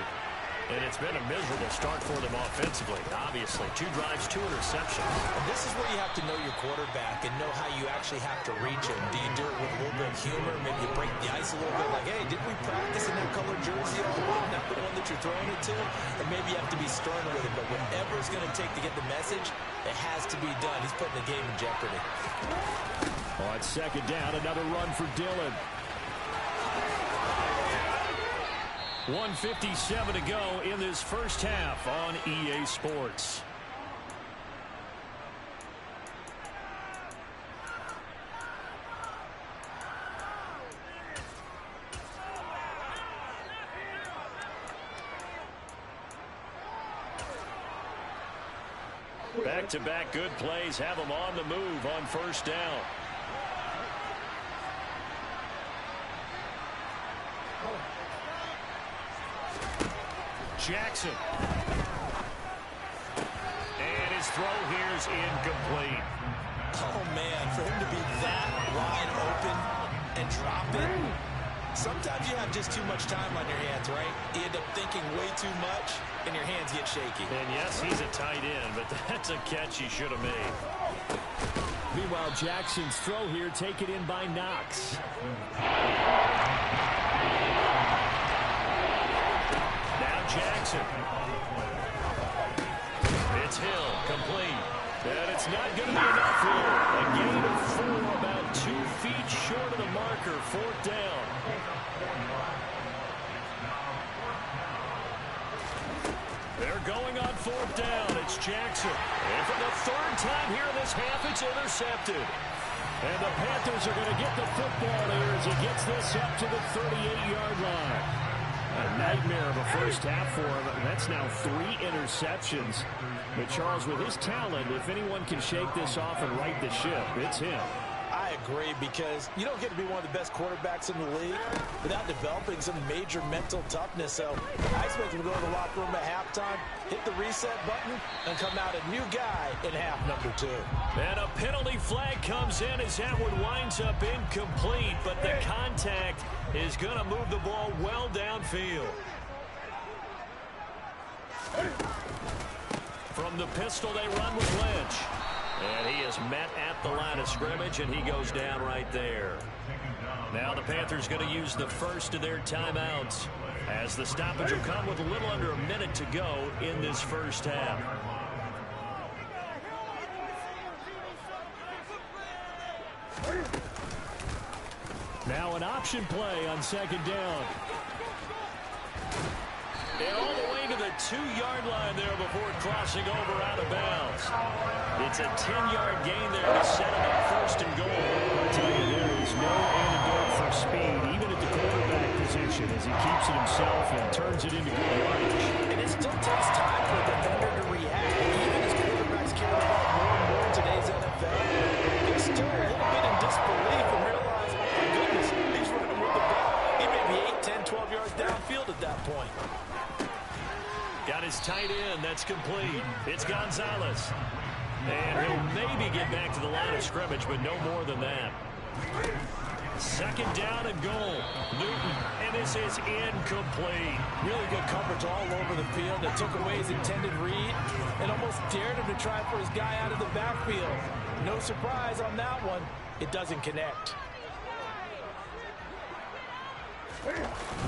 And it's been a miserable start for them offensively, obviously. 2 drives, 2 interceptions. And this is where you have to know your quarterback and know how you actually have to reach him. Do you do it with a little bit of humor? Maybe you break the ice a little bit like, hey, didn't we practice in that colored jersey all along? Not the one that you're throwing it to? And maybe you have to be stern with it. But whatever it's going to take to get the message, it has to be done. He's putting the game in jeopardy. On 2nd down, another run for Dillon. 1:57 to go in this first half on EA Sports. Back-to-back good plays have them on the move on 1st down. Jackson. And his throw here is incomplete. Oh, man, for him to be that wide open and drop it. Sometimes you have just too much time on your hands, right? You end up thinking way too much, and your hands get shaky. And yes, he's a tight end, but that's a catch he should have made. Meanwhile, Jackson's throw here taken in by Knox. Now Jackson. It's Hill, complete. And it's not going to be enough here. A gain of 4, about 2 feet short of the marker, 4th down. They're going on 4th down. It's Jackson. And for the 3rd time here in this half, it's intercepted. And the Panthers are going to get the football here as he gets this up to the 38-yard line. A nightmare of a first half for him. That's now 3 interceptions. But Charles, with his talent, if anyone can shake this off and right the ship, it's him. I agree, because you don't get to be one of the best quarterbacks in the league without developing some major mental toughness. So I expect him to go to the locker room at halftime, hit the reset button, and come out a new guy in half number 2. And a penalty flag comes in as that one winds up incomplete, but the contact is going to move the ball well downfield. From the pistol, they run with Lynch. And he is met at the line of scrimmage, and he goes down right there. Now the Panthers going to use the first of their timeouts, as the stoppage will come with a little under a minute to go in this first half. Now an option play on 2nd down. And all the way to the 2-yard line there before crossing over out of bounds. It's a 10-yard gain there to set him up 1st and goal. I tell you, there is no antidote for speed, even at the quarterback position, as he keeps it himself and turns it into good yardage. And it still takes time for the defender to react. Even as quarterbacks carry the ball more and more in today's NFL, they're still a little bit in disbelief and realize, oh my goodness, he's running with the ball. He may be 8, 10, 12 yards downfield at that point. Got his tight end. That's complete. It's Gonzalez. And he'll maybe get back to the line of scrimmage, but no more than that. 2nd down and goal. Newton. And this is incomplete. Really good coverage all over the field that took away his intended read and almost dared him to try for his guy out of the backfield. No surprise on that one. It doesn't connect.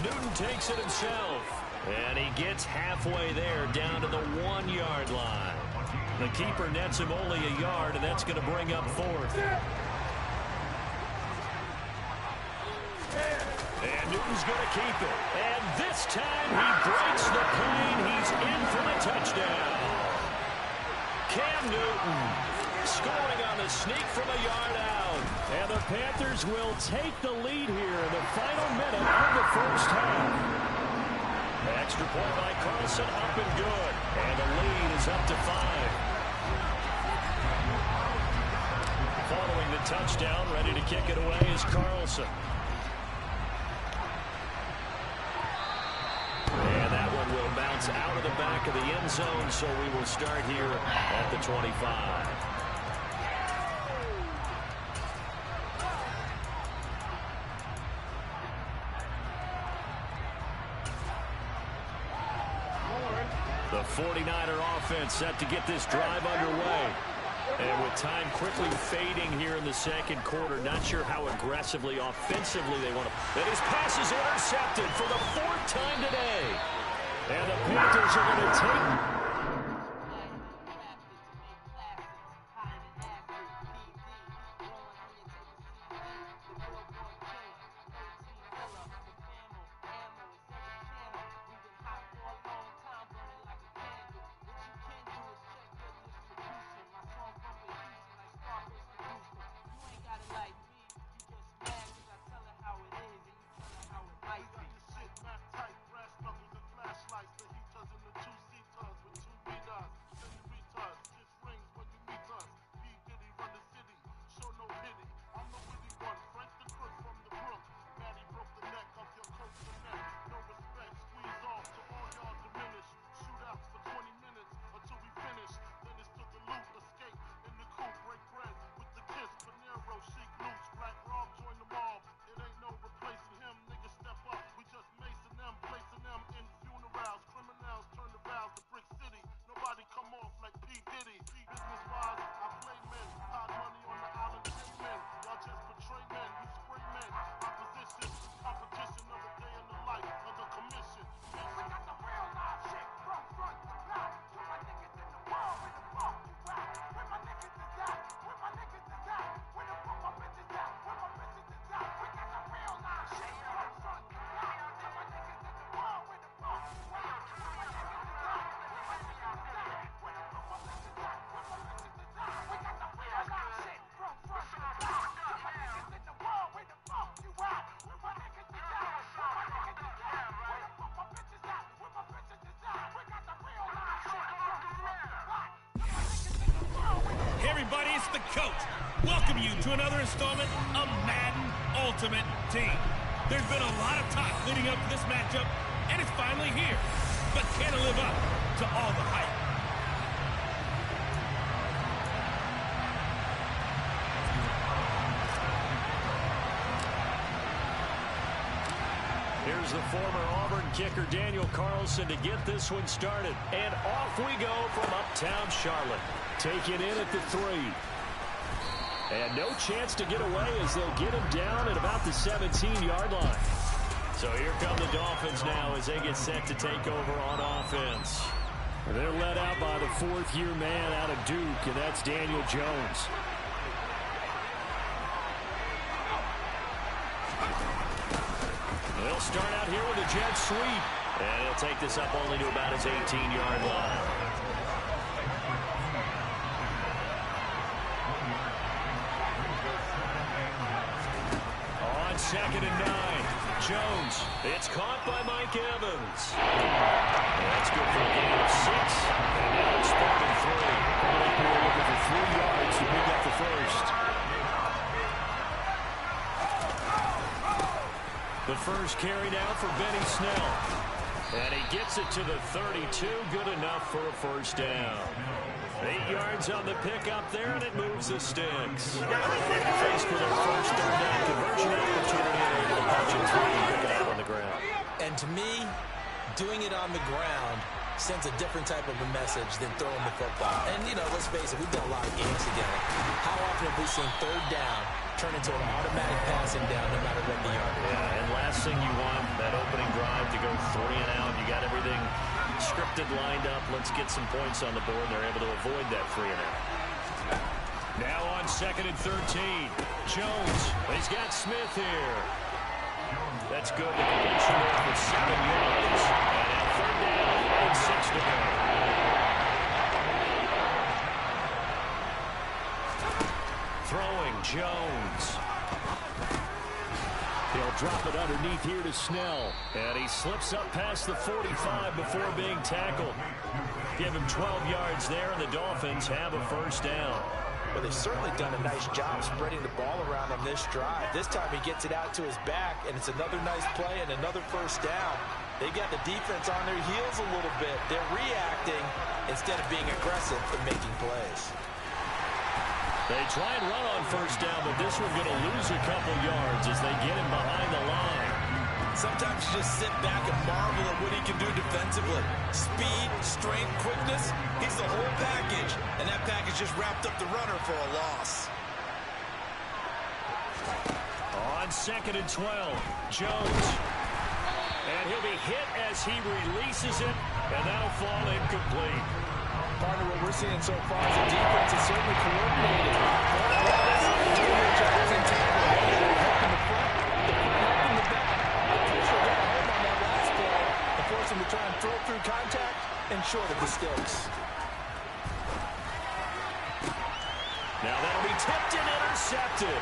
Newton takes it himself. And he gets halfway there, down to the 1-yard line. The keeper nets him only a yard, and that's going to bring up 4th. And Newton's going to keep it. And this time he breaks the plane. He's in for the touchdown. Cam Newton scoring on the sneak from a yard out. And the Panthers will take the lead here in the final minute of the first half. Extra point by Carlson, up and good. And the lead is up to 5. Following the touchdown, ready to kick it away is Carlson. And that one will bounce out of the back of the end zone, so we will start here at the 25. The 49er offense set to get this drive underway. And with time quickly fading here in the 2nd quarter, not sure how aggressively, offensively they want to. And his pass is intercepted for the 4th time today. And the Panthers are going to take. It's the coach. Welcome you to another installment of Madden Ultimate Team. There's been a lot of talk leading up to this matchup, and it's finally here. But can it live up to all the hype? Here's the former Auburn kicker Daniel Carlson to get this one started. And off we go from uptown Charlotte. Taking in at the 3. And no chance to get away as they'll get him down at about the 17-yard line. So here come the Dolphins now as they get set to take over on offense. They're led out by the 4th-year man out of Duke, and that's Daniel Jones. They'll start out here with a jet sweep. And he'll take this up only to about his 18-yard line. On 2nd and 9. Jones. It's caught by Mike Evans. That's good for a gain of 6. And now it's 3rd and 3. We're looking for 3 yards to pick up the first. The first carry now for Benny Snell. And he gets it to the 32. Good enough for a first down. 8 yards on the pickup there, and it moves the sticks. Faced with their first 3rd down conversion opportunity, and able to punch it through and pick it out on the ground. And to me, doing it on the ground sends a different type of a message than throwing the football. And, you know, let's face it, we've done a lot of games together. How often have we seen 3rd down turn into an automatic passing down no matter what the yard is? Yeah, and last thing you want, that opening drive to go 3 and out. You got everything scripted, lined up. Let's get some points on the board. They're able to avoid that 3 and out. Now on 2nd and 13. Jones. He's got Smith here. That's good. The completion there for 7 yards. And now 3rd down and 6 to go. Throwing Jones. He'll drop it underneath here to Snell. And he slips up past the 45 before being tackled. Give him 12 yards there, and the Dolphins have a first down. Well, they've certainly done a nice job spreading the ball around on this drive. This time he gets it out to his back, and it's another nice play and another first down. They got the defense on their heels a little bit. They're reacting instead of being aggressive and making plays. They try and run on first down, but this one's going to lose a couple yards as they get him behind the line. Sometimes you just sit back and marvel at what he can do defensively. Speed, strength, quickness, he's the whole package. And that package just wrapped up the runner for a loss. On 2nd and 12, Jones. And he'll be hit as he releases it, and that'll fall incomplete. Partner, what we're seeing so far is the defense is certainly coordinated. Doing their jobs in tandem. Helping the front, helping the back. Official got home on that last play and forced him to try and throw through contact and short of the sticks. Now that'll be tipped and intercepted.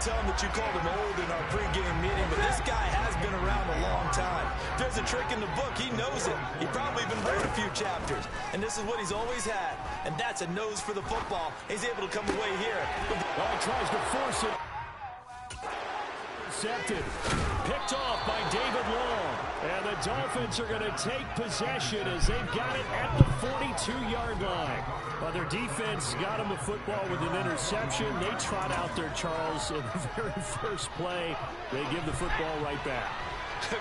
Tell him that you called him old in our pregame meeting, but this guy has been around a long time. If there's a trick in the book, he knows it. He probably even read a few chapters, and this is what he's always had, and that's a nose for the football. He's able to come away here. He tries to force it. Intercepted. Picked off by David Long. And the Dolphins are going to take possession as they've got it at the 42-yard line. Well, their defense got them a football with an interception. They trot out there, Charles, in the very first play. They give the football right back.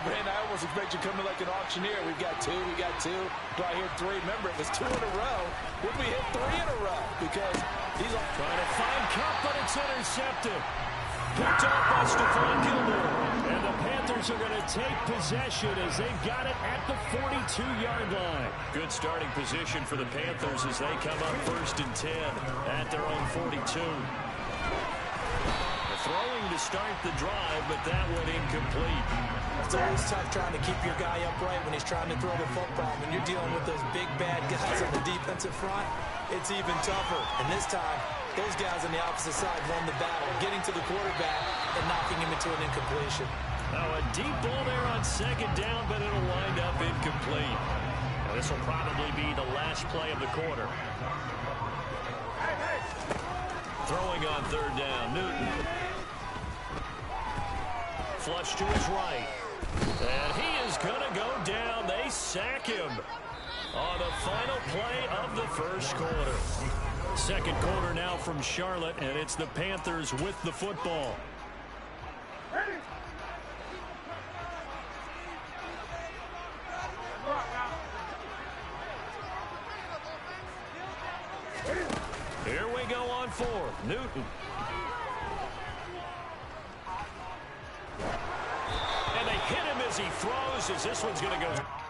Man, I almost expect you coming like an auctioneer. We've got 2, we got 2. Do I hear 3? Remember, if it's 2 in a row, would we hit 3 in a row? Because he's trying to find Cup, but it's intercepted. Picked off by Stephon Gilmore. And the Panthers are going to take possession as they've got it at the 42-yard line. Good starting position for the Panthers as they come up 1st and 10 at their own 42. Throwing to start the drive, but that went incomplete. It's always tough trying to keep your guy upright when he's trying to throw the football. When you're dealing with those big, bad guys on the defensive front, it's even tougher. And this time, those guys on the opposite side won the battle, getting to the quarterback and knocking him into an incompletion. Now a deep ball there on second down, but it'll wind up incomplete. Now, this will probably be the last play of the quarter. Throwing on third down, Newton. Flush to his right. And he is going to go down. They sack him on the final play of the first quarter. Second quarter now from Charlotte, and it's the Panthers with the football. Here we go on fourth. Newton. And they hit him as he throws, as this one's going to go.